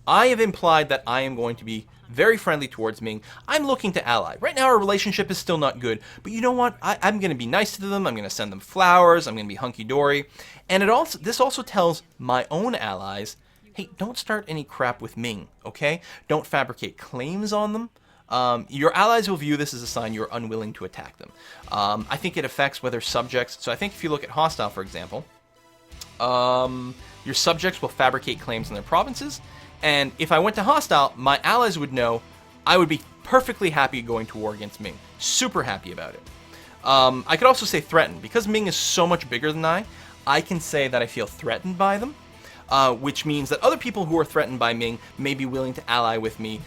I have implied that I am going to be very friendly towards Ming. I'm looking to ally. Right now our relationship is still not good, but you know what? I'm going to be nice to them. I'm going to send them flowers. I'm going to be hunky-dory. And this also tells my own allies, hey, don't start any crap with Ming, okay? Don't fabricate claims on them. Your allies will view this as a sign you're unwilling to attack them. I think it affects whether subjects... So I think if you look at hostile, for example, your subjects will fabricate claims on their provinces. And if I went to hostile, my allies would know I would be perfectly happy going to war against Ming. Super happy about it. I could also say threatened. Because Ming is so much bigger than I can say that I feel threatened by them. Which means that other people who are threatened by Ming may be willing to ally with me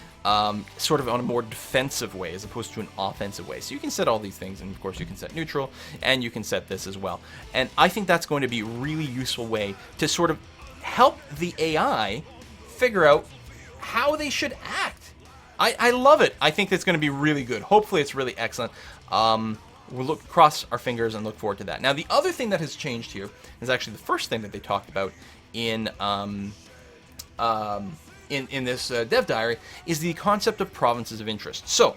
sort of on a more defensive way as opposed to an offensive way. So you can set all these things, and of course you can set neutral, and you can set this as well. And I think that's going to be a really useful way to sort of help the AI figure out how they should act. I love it. I think it's going to be really good. Hopefully it's really excellent. We'll cross our fingers and look forward to that. Now, the other thing that has changed here is actually the first thing that they talked about in this dev diary is the concept of provinces of interest. So,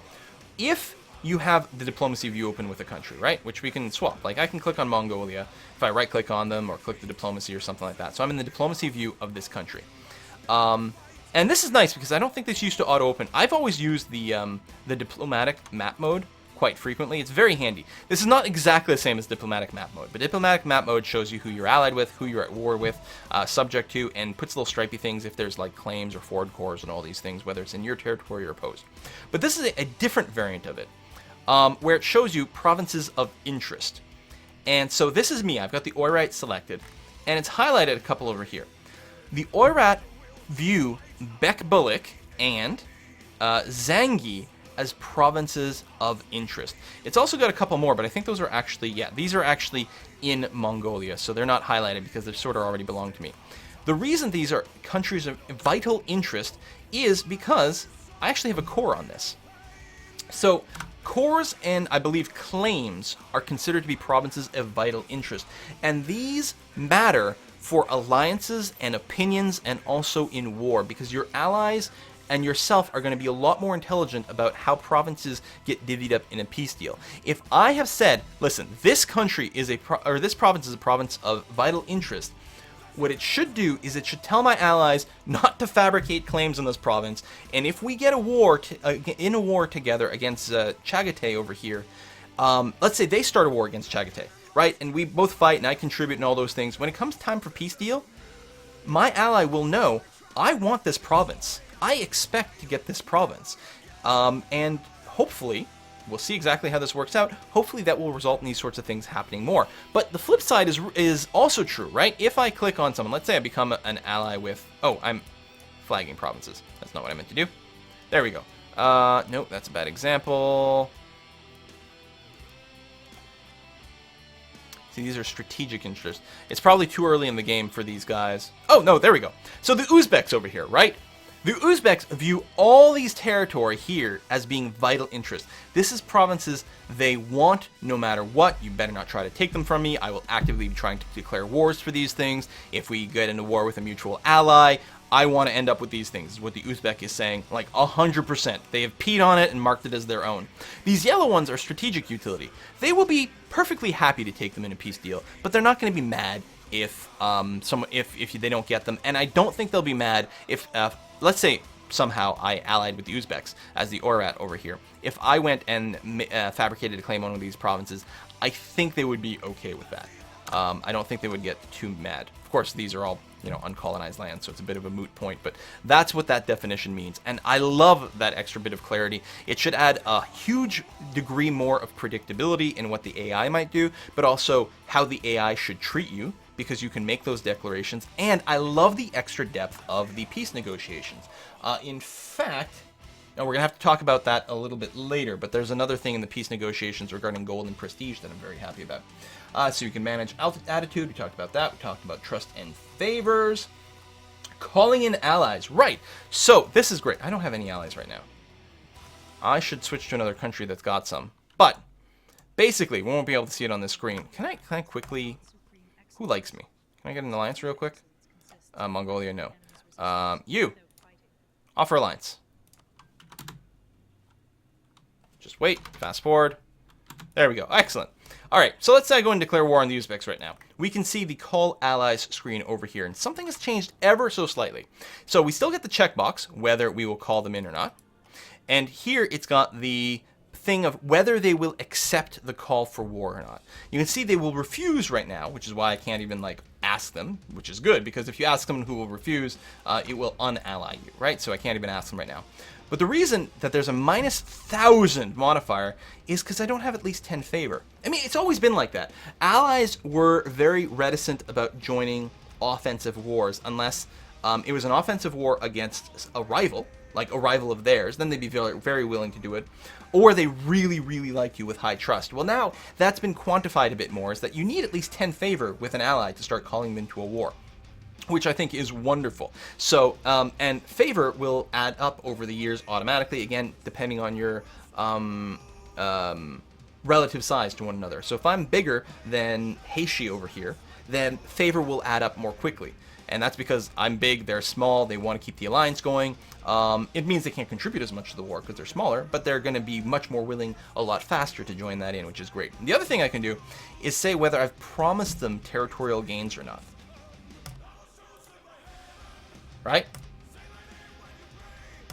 if you have the diplomacy view open with a country, right, which we can swap. Like I can click on Mongolia if I right-click on them or click the diplomacy or something like that. So I'm in the diplomacy view of this country. And this is nice because I don't think this used to auto-open. I've always used the diplomatic map mode quite frequently. It's very handy. This is not exactly the same as diplomatic map mode, but diplomatic map mode shows you who you're allied with, who you're at war with, subject to, and puts little stripy things if there's like claims or forward cores and all these things, whether it's in your territory or opposed. But this is a different variant of it, where it shows you provinces of interest. And so this is me. I've got the Oirat selected, and it's highlighted a couple over here. The Oirat view Bekbulik and Zangi as provinces of interest. It's also got a couple more, but I think those are actually, yeah, these are actually in Mongolia, so they're not highlighted because they sort of already belong to me. The reason these are countries of vital interest is because I actually have a core on this. So cores and I believe claims are considered to be provinces of vital interest, and these matter for alliances and opinions and also in war, because your allies and yourself are going to be a lot more intelligent about how provinces get divvied up in a peace deal. If I have said, listen, this country is this province is a province of vital interest, what it should do is it should tell my allies not to fabricate claims on this province, and if we get a war in a war together against Chagatai over here, let's say they start a war against Chagatai, right? And we both fight and I contribute and all those things. When it comes time for peace deal, my ally will know, I want this province. I expect to get this province. And hopefully, we'll see exactly how this works out. Hopefully that will result in these sorts of things happening more. But the flip side is also true, right? If I click on someone, let's say I become an ally with, oh, I'm flagging provinces. That's not what I meant to do. There we go. Nope, that's a bad example. See, these are strategic interests. It's probably too early in the game for these guys. Oh, no, there we go. So the Uzbeks over here, right? The Uzbeks view all these territory here as being vital interest. This is provinces they want no matter what. You better not try to take them from me. I will actively be trying to declare wars for these things. If we get into war with a mutual ally, I want to end up with these things, is what the Uzbek is saying, like 100%. They have peed on it and marked it as their own. These yellow ones are strategic utility. They will be perfectly happy to take them in a peace deal, but they're not going to be mad if they don't get them. And I don't think they'll be mad if let's say somehow I allied with the Uzbeks as the Oirat over here. If I went and fabricated a claim on one of these provinces, I think they would be okay with that. I don't think they would get too mad. Of course, these are all, you know, uncolonized lands, so it's a bit of a moot point, but that's what that definition means. And I love that extra bit of clarity. It should add a huge degree more of predictability in what the AI might do, but also how the AI should treat you, because you can make those declarations. And I love the extra depth of the peace negotiations. In fact, now we're going to have to talk about that a little bit later, but there's another thing in the peace negotiations regarding gold and prestige that I'm very happy about. So you can manage attitude, we talked about that, we talked about trust and favors. Calling in allies, right. So this is great. I don't have any allies right now. I should switch to another country that's got some. But basically, we won't be able to see it on this screen. Can I quickly... Who likes me? Can I get an alliance real quick? Mongolia, no. You. Offer alliance. Just wait. Fast forward. There we go. Excellent. All right, so let's say I go and declare war on the Uzbeks right now. We can see the Call Allies screen over here, and something has changed ever so slightly. So we still get the checkbox, whether we will call them in or not. And here it's got the thing of whether they will accept the call for war or not. You can see they will refuse right now, which is why I can't even like ask them, which is good, because if you ask someone who will refuse, it will unally you, right? So I can't even ask them right now. But the reason that there's a -1000 modifier is because I don't have at least 10 favor. I mean, it's always been like that. Allies were very reticent about joining offensive wars unless it was an offensive war against a rival, like a rival of theirs. Then they'd be very, very willing to do it. Or they really, really like you with high trust. Well, now that's been quantified a bit more, is that you need at least 10 favor with an ally to start calling them into a war, which I think is wonderful. So, and favor will add up over the years automatically, again, depending on your relative size to one another. So if I'm bigger than Heishi over here, then favor will add up more quickly. And that's because I'm big, they're small, they want to keep the alliance going. It means they can't contribute as much to the war because they're smaller, but they're going to be much more willing a lot faster to join that in, which is great. The other thing I can do is say whether I've promised them territorial gains or not. Right?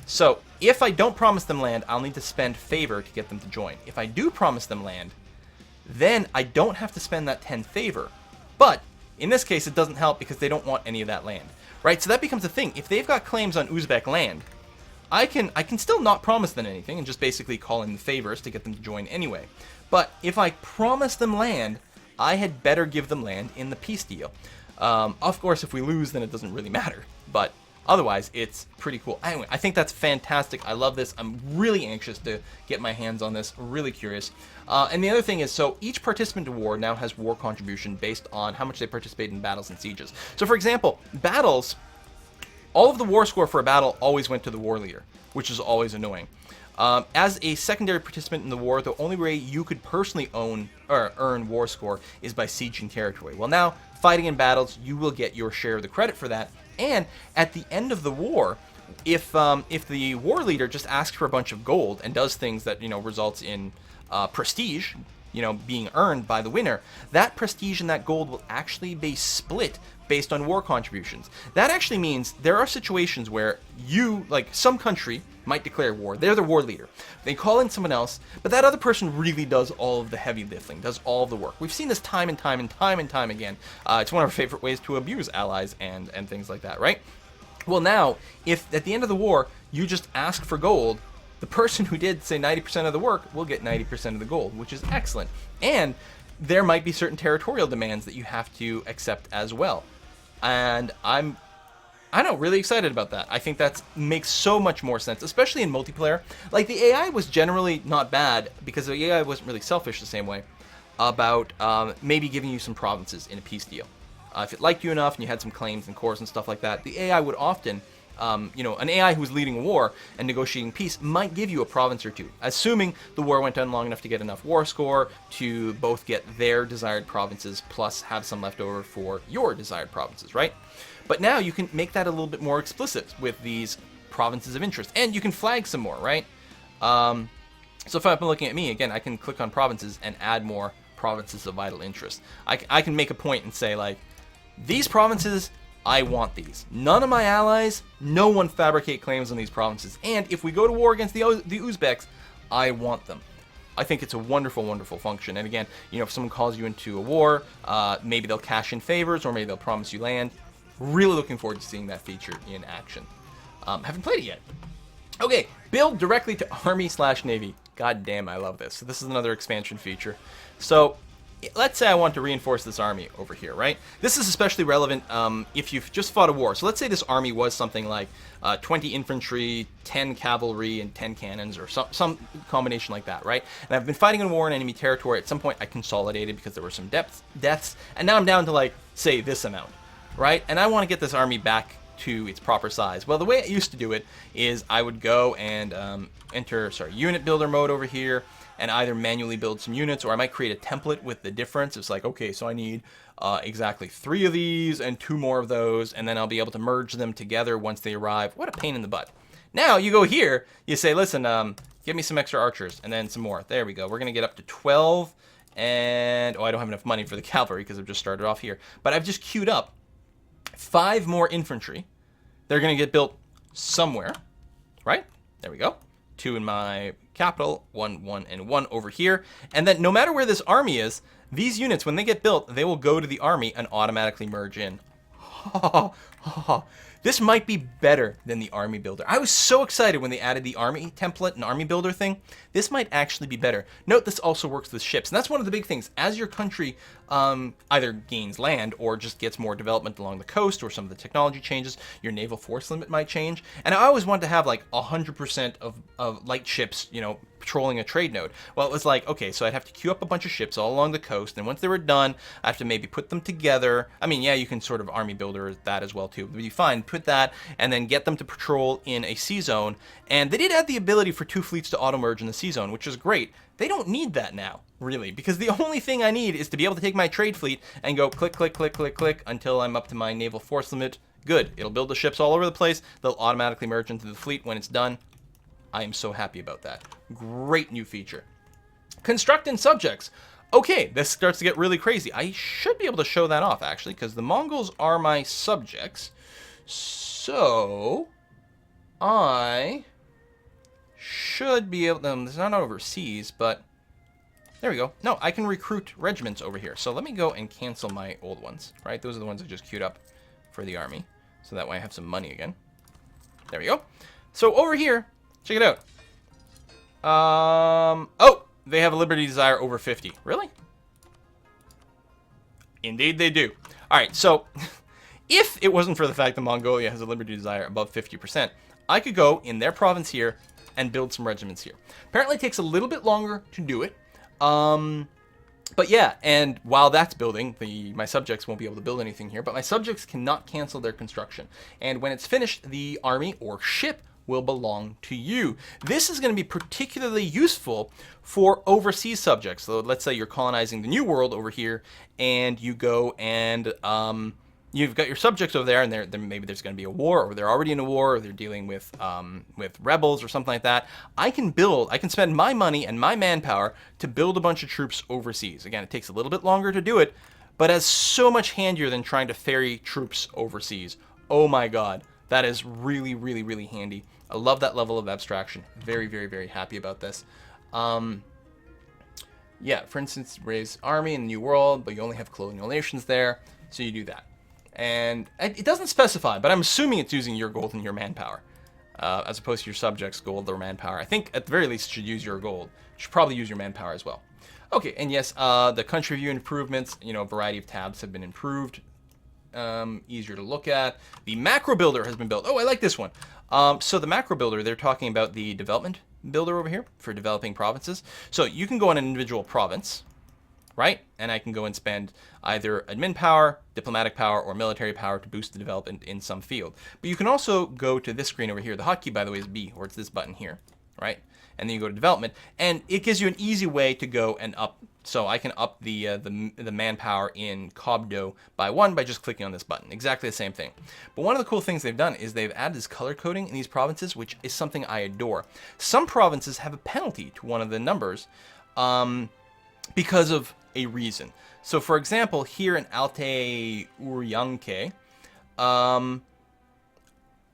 So, if I don't promise them land, I'll need to spend favor to get them to join. If I do promise them land, then I don't have to spend that 10 favor. But, in this case, it doesn't help because they don't want any of that land. Right? So that becomes a thing. If they've got claims on Uzbek land, I can still not promise them anything and just basically call in the favors to get them to join anyway. But if I promise them land, I had better give them land in the peace deal. Of course, if we lose, then it doesn't really matter. But otherwise, it's pretty cool. Anyway, I think that's fantastic. I love this. I'm really anxious to get my hands on this. Really curious. And the other thing is, so each participant in war now has war contribution based on how much they participate in battles and sieges. So for example, battles, all of the war score for a battle always went to the war leader, which is always annoying. As a secondary participant in the war, the only way you could personally own or earn war score is by sieging territory. Well, now, fighting in battles, you will get your share of the credit for that. And at the end of the war, if the war leader just asks for a bunch of gold and does things that, you know, results in prestige, you know, being earned by the winner, that prestige and that gold will actually be split based on war contributions. That actually means there are situations where you, like some country, might declare war. They're the war leader. They call in someone else, but that other person really does all of the heavy lifting, does all of the work. We've seen this time and time and time and time again. It's one of our favorite ways to abuse allies and things like that, right? Well, now, if at the end of the war, you just ask for gold, the person who did, say, 90% of the work will get 90% of the gold, which is excellent. And there might be certain territorial demands that you have to accept as well. And I know, really excited about that. I think that makes so much more sense, especially in multiplayer. Like, the AI was generally not bad because the AI wasn't really selfish the same way about maybe giving you some provinces in a peace deal. If it liked you enough and you had some claims and cores and stuff like that, the AI would often, you know, an AI who's leading a war and negotiating peace might give you a province or two, assuming the war went on long enough to get enough war score to both get their desired provinces plus have some left over for your desired provinces, right? But now you can make that a little bit more explicit with these provinces of interest, and you can flag some more, right? So if I'm looking at me, again, I can click on provinces and add more provinces of vital interest. I can make a point and say, like, these provinces, I want these. None of my allies, no one fabricate claims on these provinces. And if we go to war against the Uzbeks, I want them. I think it's a wonderful, wonderful function. And again, you know, if someone calls you into a war, maybe they'll cash in favors or maybe they'll promise you land. Really looking forward to seeing that feature in action. Haven't played it yet. Okay, build directly to Army/Navy. God damn, I love this. So this is another expansion feature. So let's say I want to reinforce this army over here, right? This is especially relevant if you've just fought a war. So let's say this army was something like 20 infantry, 10 cavalry, and 10 cannons, or some combination like that, right? And I've been fighting in war in enemy territory. At some point, I consolidated because there were some deaths, and now I'm down to, like, say, this amount. Right? And I want to get this army back to its proper size. Well, the way I used to do it is I would go and enter unit builder mode over here and either manually build some units, or I might create a template with the difference. It's like, okay, so I need exactly 3 of these and 2 more of those, and then I'll be able to merge them together once they arrive. What a pain in the butt. Now you go here, you say, listen, give me some extra archers, and then some more. There we go. We're going to get up to 12, and, oh, I don't have enough money for the cavalry because I've just started off here. But I've just queued up 5 more infantry. They're going to get built somewhere, right? There we go. 2 in my capital, 1, 1, and 1 over here. And then no matter where this army is, these units, when they get built, they will go to the army and automatically merge in. This might be better than the army builder. I was so excited when they added the army template and army builder thing. This might actually be better. Note this also works with ships, and that's one of the big things. As your country either gains land or just gets more development along the coast, or some of the technology changes, your naval force limit might change. And I always wanted to have like 100% of light ships, you know, patrolling a trade node. Well, it was like, okay, so I'd have to queue up a bunch of ships all along the coast, and once they were done, I have to maybe put them together. I mean, yeah, you can sort of army builder that as well too. But you fine, put that, and then get them to patrol in a sea zone. And they did add the ability for 2 fleets to auto merge in the sea zone, which is great. They don't need that now, really, because the only thing I need is to be able to take my trade fleet and go click, click, click, click, click until I'm up to my naval force limit. Good. It'll build the ships all over the place. They'll automatically merge into the fleet when it's done. I am so happy about that. Great new feature. Construct in subjects. Okay, this starts to get really crazy. I should be able to show that off, actually, because the Mongols are my subjects. So I should be able to, it's not overseas, but there we go. No, I can recruit regiments over here. So let me go and cancel my old ones, right? Those are the ones I just queued up for the army. So that way I have some money again. There we go. So over here, check it out. Oh, they have a liberty desire over 50. Really? Indeed they do. All right, so if it wasn't for the fact that Mongolia has a liberty desire above 50%, I could go in their province here and build some regiments here. Apparently it takes a little bit longer to do it. But yeah, and while that's building, my subjects won't be able to build anything here, but my subjects cannot cancel their construction. And when it's finished, the army or ship will belong to you. This is going to be particularly useful for overseas subjects. So let's say you're colonizing the New World over here, and you go and you've got your subjects over there, and maybe there's going to be a war, or they're already in a war, or they're dealing with rebels or something like that. I can spend my money and my manpower to build a bunch of troops overseas. Again, it takes a little bit longer to do it, but it's so much handier than trying to ferry troops overseas. Oh my God, that is really, really, really handy. I love that level of abstraction. Very, very, very happy about this. Yeah, for instance, raise army in the New World, but you only have colonial nations there, so you do that. And it doesn't specify, but I'm assuming it's using your gold and your manpower, as opposed to your subjects' gold or manpower. I think at the very least it should use your gold. You should probably use your manpower as well. Okay, and yes, the country view improvements, you know, a variety of tabs have been improved. Easier to look at. The macro builder has been built. Oh, I like this one. So the macro builder, they're talking about the development builder over here for developing provinces. So you can go on an individual province, right? And I can go and spend either admin power, diplomatic power, or military power to boost the development in some field. But you can also go to this screen over here. The hotkey, by the way, is B, or it's this button here, right? And then you go to development, and it gives you an easy way to go and up. So I can up the manpower in Cobdo by 1 by just clicking on this button. Exactly the same thing. But one of the cool things they've done is they've added this color coding in these provinces, which is something I adore. Some provinces have a penalty to one of the numbers because of a reason. So for example, here in Alte Uryanke, I'm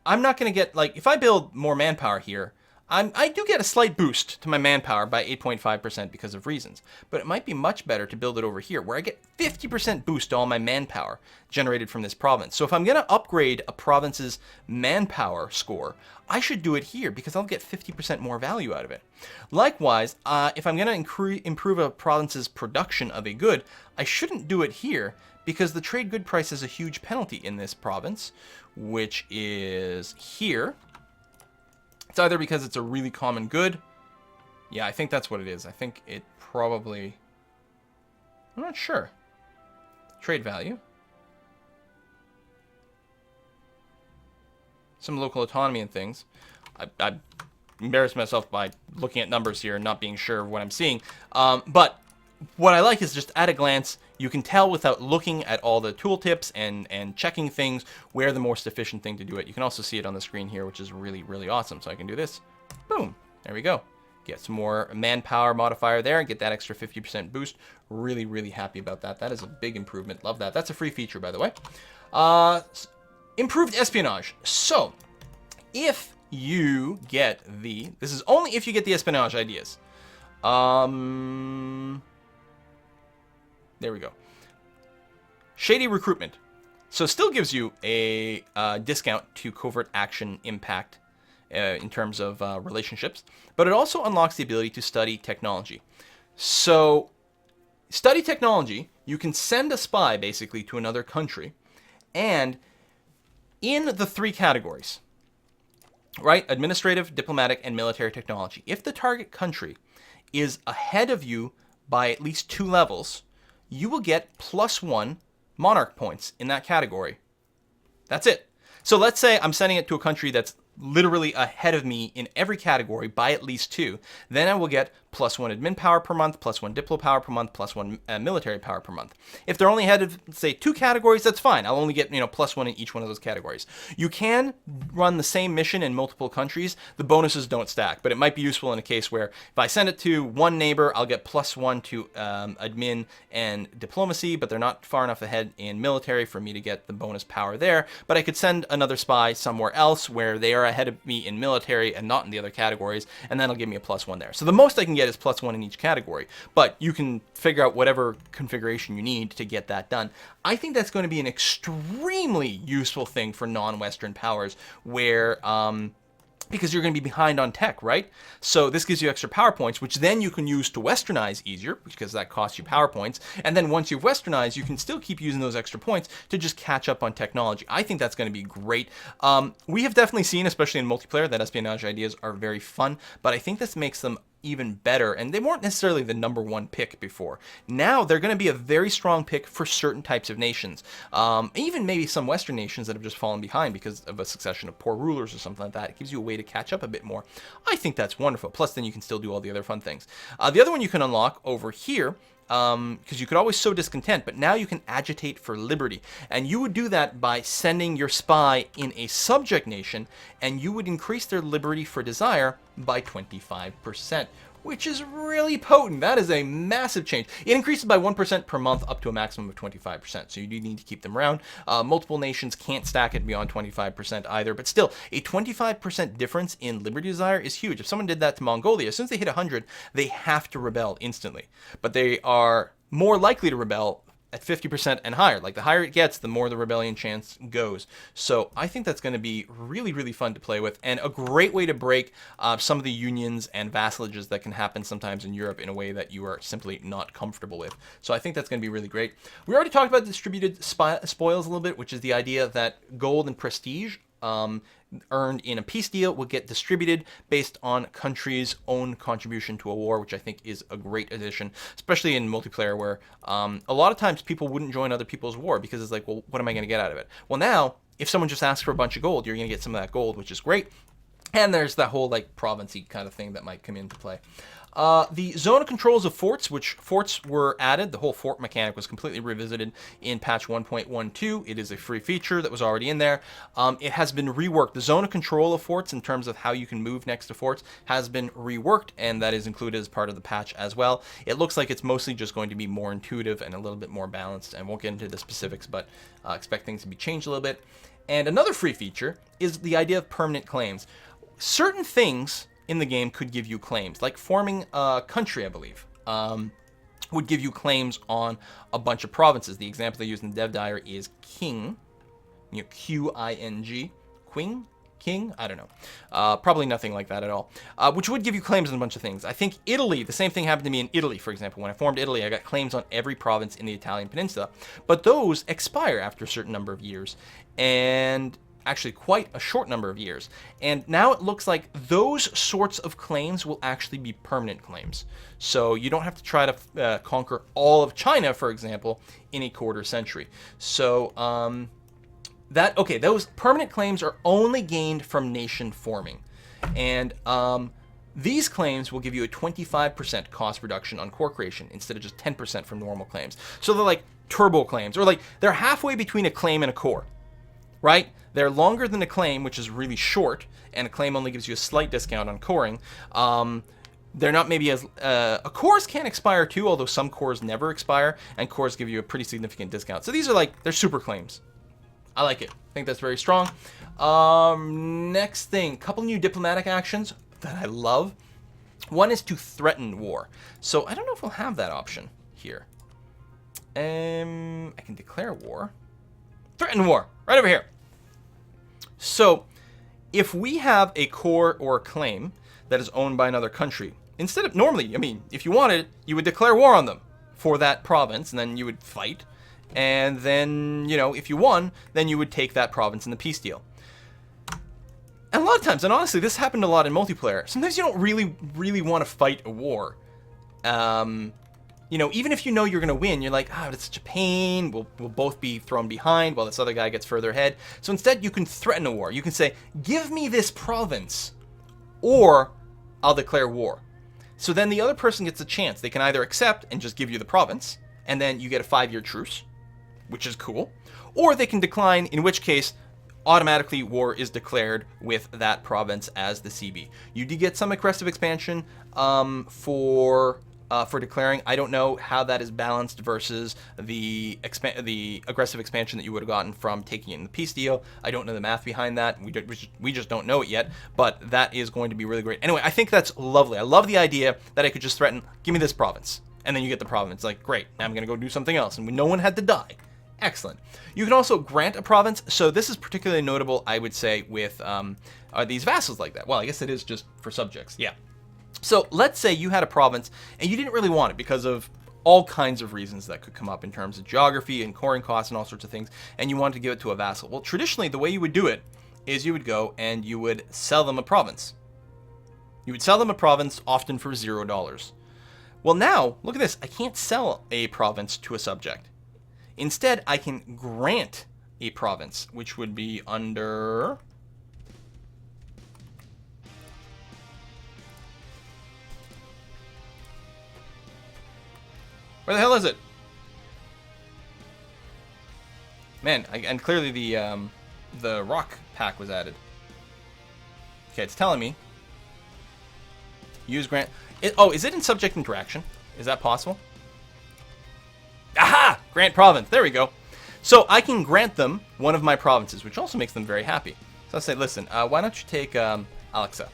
not going to get, like, if I build more manpower here, I do get a slight boost to my manpower by 8.5% because of reasons, but it might be much better to build it over here where I get 50% boost to all my manpower generated from this province. So if I'm going to upgrade a province's manpower score, I should do it here because I'll get 50% more value out of it. Likewise, if I'm going to improve a province's production of a good, I shouldn't do it here because the trade good price is a huge penalty in this province, which is here. It's either because it's a really common good. Yeah, I think that's what it is. I think it probably... I'm not sure. Trade value. Some local autonomy and things. I embarrassed myself by looking at numbers here and not being sure of what I'm seeing. But what I like is just at a glance, you can tell without looking at all the tooltips and checking things where the most efficient thing to do it. You can also see it on the screen here, which is really, really awesome. So I can do this. Boom. There we go. Get some more manpower modifier there and get that extra 50% boost. Really, really happy about that. That is a big improvement. Love that. That's a free feature, by the way. Improved espionage. So, if you get this is only if you get the espionage ideas. There we go. Shady recruitment. So still gives you a discount to covert action impact in terms of relationships, but it also unlocks the ability to study technology. So study technology, you can send a spy basically to another country, and in the 3 categories, right? Administrative, diplomatic, and military technology. If the target country is ahead of you by at least 2 levels, you will get +1 monarch points in that category. That's it. So let's say I'm sending it to a country that's literally ahead of me in every category by at least 2. Then I will get +1 admin power per month, +1 diplo power per month, +1 military power per month. If they're only ahead of, say, 2 categories, that's fine. I'll only get, +1 in each one of those categories. You can run the same mission in multiple countries. The bonuses don't stack, but it might be useful in a case where if I send it to one neighbor, I'll get +1 to admin and diplomacy, but they're not far enough ahead in military for me to get the bonus power there. But I could send another spy somewhere else where they are ahead of me in military and not in the other categories, and that'll give me a +1 there. So the most I can get is +1 in each category, but you can figure out whatever configuration you need to get that done. I think that's going to be an extremely useful thing for non-Western powers where, because you're going to be behind on tech, right? So this gives you extra power points, which then you can use to westernize easier, because that costs you power points. And then once you've westernized, you can still keep using those extra points to just catch up on technology. I think that's going to be great. We have definitely seen, especially in multiplayer, that espionage ideas are very fun, but I think this makes them even better, and they weren't necessarily the #1 pick before. Now they're going to be a very strong pick for certain types of nations, even maybe some Western nations that have just fallen behind because of a succession of poor rulers or something like that. It gives you a way to catch up a bit more. I think that's wonderful. Plus, then you can still do all the other fun things. The other one you can unlock over here, because you could always sow discontent, but now you can agitate for liberty. And you would do that by sending your spy in a subject nation, and you would increase their liberty for desire by 25%, which is really potent. That is a massive change. It increases by 1% per month up to a maximum of 25%, so you do need to keep them around. Multiple nations can't stack it beyond 25% either, but still, a 25% difference in liberty desire is huge. If someone did that to Mongolia, as soon as they hit 100, they have to rebel instantly. But they are more likely to rebel at 50% and higher. Like, the higher it gets, the more the rebellion chance goes. So I think that's going to be really, really fun to play with, and a great way to break some of the unions and vassalages that can happen sometimes in Europe in a way that you are simply not comfortable with. So I think that's going to be really great. We already talked about distributed spoils a little bit, which is the idea that gold and prestige earned in a peace deal will get distributed based on countries' own contribution to a war, which I think is a great addition, especially in multiplayer where a lot of times people wouldn't join other people's war because it's like, well, what am I going to get out of it? Well, now, if someone just asks for a bunch of gold, you're going to get some of that gold, which is great. And there's that whole, like, province-y kind of thing that might come into play. The zone of controls of forts, which forts were added, the whole fort mechanic was completely revisited in patch 1.12. It is a free feature that was already in there. It has been reworked. The zone of control of forts in terms of how you can move next to forts has been reworked, and that is included as part of the patch as well. It looks like it's mostly just going to be more intuitive and a little bit more balanced, and won't get into the specifics, but expect things to be changed a little bit. And another free feature is the idea of permanent claims. Certain things in the game could give you claims, like forming a country, I believe, would give you claims on a bunch of provinces. The example they use in the dev diary is King, Q-I-N-G, King, I don't know, probably nothing like that at all, which would give you claims on a bunch of things. I think Italy, the same thing happened to me in Italy, for example. When I formed Italy, I got claims on every province in the Italian peninsula, but those expire after a certain number of years, and actually quite a short number of years. And now it looks like those sorts of claims will actually be permanent claims. So you don't have to try to conquer all of China, for example, in a quarter century. So those permanent claims are only gained from nation forming. And These claims will give you a 25% cost reduction on core creation instead of just 10% from normal claims. So they're like turbo claims, or like they're halfway between a claim and a core, right? They're longer than a claim, which is really short, and a claim only gives you a slight discount on coring. They're not maybe as... cores can expire too, although some cores never expire, and cores give you a pretty significant discount. So these are like, they're super claims. I like it. I think that's very strong. Next thing, couple new diplomatic actions that I love. One is to threaten war. So I don't know if we'll have that option here. I can declare war. Threaten war, right over here. So if we have a core or a claim that is owned by another country, instead of normally, I mean, if you wanted, you would declare war on them for that province, and then you would fight. And then, you know, if you won, then you would take that province in the peace deal. And a lot of times, and honestly, this happened a lot in multiplayer, sometimes you don't really want to fight a war. You know, even if you know you're going to win, you're like, it's such a pain, we'll both be thrown behind while this other guy gets further ahead. So instead, you can threaten a war. You can say, give me this province, or I'll declare war. So then the other person gets a chance. They can either accept and just give you the province, and then you get a 5-year truce, which is cool, or they can decline, in which case automatically war is declared with that province as the CB. You do get some aggressive expansion for declaring. I don't know how that is balanced versus the aggressive expansion that you would have gotten from taking it in the peace deal. I don't know the math behind that. We just don't know it yet, but that is going to be really great. Anyway, I think that's lovely. I love the idea that I could just threaten, give me this province, and then you get the province. Like, great, now I'm going to go do something else, and no one had to die. Excellent. You can also grant a province. So this is particularly notable, I would say, with these vassals like that. Well, I guess it is just for subjects. Yeah. So let's say you had a province and you didn't really want it because of all kinds of reasons that could come up in terms of geography and coring costs and all sorts of things, and you wanted to give it to a vassal. Well, traditionally, the way you would do it is you would go and you would sell them a province. You would sell them a province, often for $0. Well, now, look at this. I can't sell a province to a subject. Instead, I can grant a province, which would be under... Where the hell is it? Man, and clearly the rock pack was added. Okay, it's telling me. Use grant. Is it in subject interaction? Is that possible? Aha! Grant province. There we go. So I can grant them one of my provinces, which also makes them very happy. So I'll say, listen, why don't you take Alexa?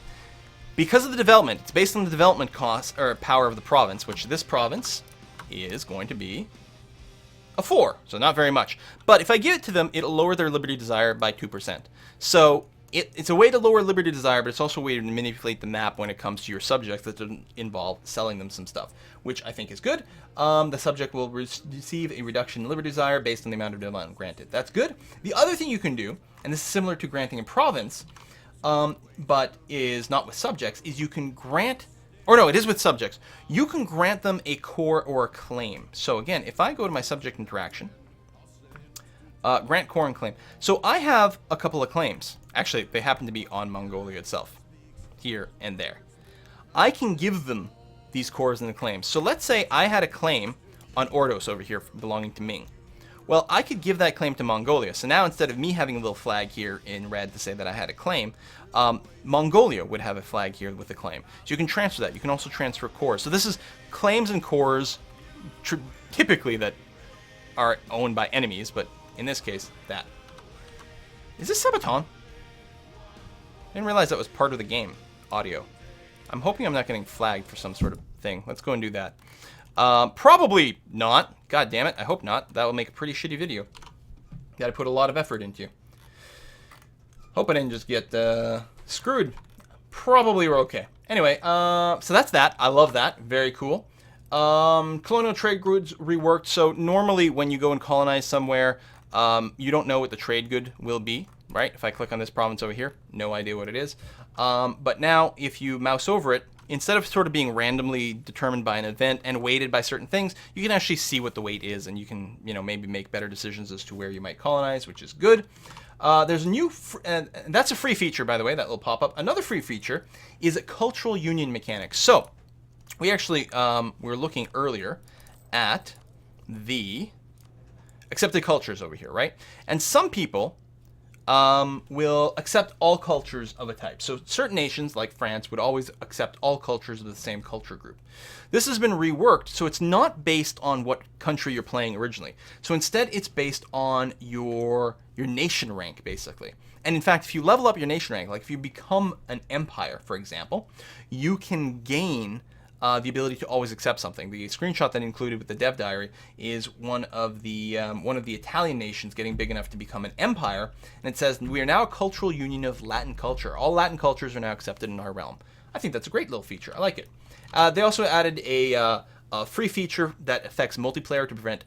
Because of the development, it's based on the development cost or power of the province, which this province is going to be a 4, so not very much. But if I give it to them, it'll lower their liberty desire by 2%. So it's a way to lower liberty desire, but it's also a way to manipulate the map when it comes to your subjects that doesn't involve selling them some stuff, which I think is good. The subject will receive a reduction in liberty desire based on the amount of development granted. That's good. The other thing you can do, and this is similar to granting a province, but is not with subjects, is you can grant... Or no, it is with subjects. You can grant them a core or a claim. So again, if I go to my subject interaction, grant core and claim. So I have a couple of claims. Actually, they happen to be on Mongolia itself, here and there. I can give them these cores and the claims. So let's say I had a claim on Ordos over here belonging to Ming. Well, I could give that claim to Mongolia. So now instead of me having a little flag here in red to say that I had a claim, Mongolia would have a flag here with a claim. So you can transfer that. You can also transfer cores. So this is claims and cores typically that are owned by enemies, but in this case, that. Is this Sabaton? I didn't realize that was part of the game audio. I'm hoping I'm not getting flagged for some sort of thing. Let's go and do that. Probably not. God damn it. I hope not. That will make a pretty shitty video. Got to put a lot of effort into. Hope I didn't just get screwed. Probably we're okay. Anyway, so that's that. I love that. Very cool. Colonial trade goods reworked. So normally when you go and colonize somewhere, you don't know what the trade good will be, right? If I click on this province over here, no idea what it is. But now if you mouse over it, instead of sort of being randomly determined by an event and weighted by certain things, you can actually see what the weight is, and you can, maybe make better decisions as to where you might colonize, which is good. There's a new, and that's a free feature, by the way, that will pop up. Another free feature is cultural union mechanics. So we actually we were looking earlier at the accepted cultures over here, right? And some people will accept all cultures of a type. So certain nations, like France, would always accept all cultures of the same culture group. This has been reworked, so it's not based on what country you're playing originally. So instead, it's based on your nation rank, basically. And in fact, if you level up your nation rank, like if you become an empire, for example, you can gain the ability to always accept something. The screenshot that I included with the dev diary is one of the Italian nations getting big enough to become an empire, and it says we are now a cultural union of Latin culture. All Latin cultures are now accepted in our realm. I think that's a great little feature. I like it. They also added a free feature that affects multiplayer to prevent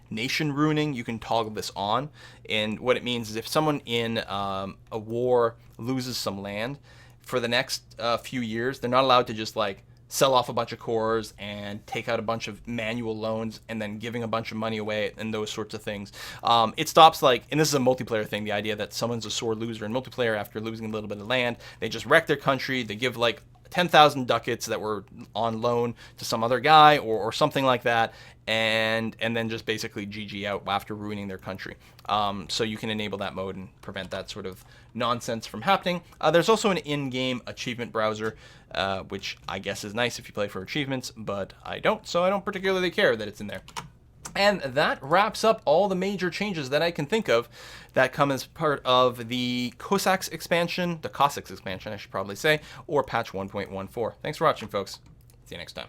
nation ruining. You can toggle this on, and what it means is if someone in a war loses some land for the next few years, they're not allowed to just like sell off a bunch of cores and take out a bunch of manual loans and then giving a bunch of money away and those sorts of things. It stops like, and this is a multiplayer thing, the idea that someone's a sore loser in multiplayer after losing a little bit of land. They just wreck their country. They give like 10,000 ducats that were on loan to some other guy or something like that, and then just basically GG out after ruining their country. So you can enable that mode and prevent that sort of nonsense from happening. There's also an in-game achievement browser, which I guess is nice if you play for achievements, but I don't, so I don't particularly care that it's in there. And that wraps up all the major changes that I can think of that come as part of the Cossacks expansion, I should probably say, or patch 1.14. Thanks for watching, folks. See you next time.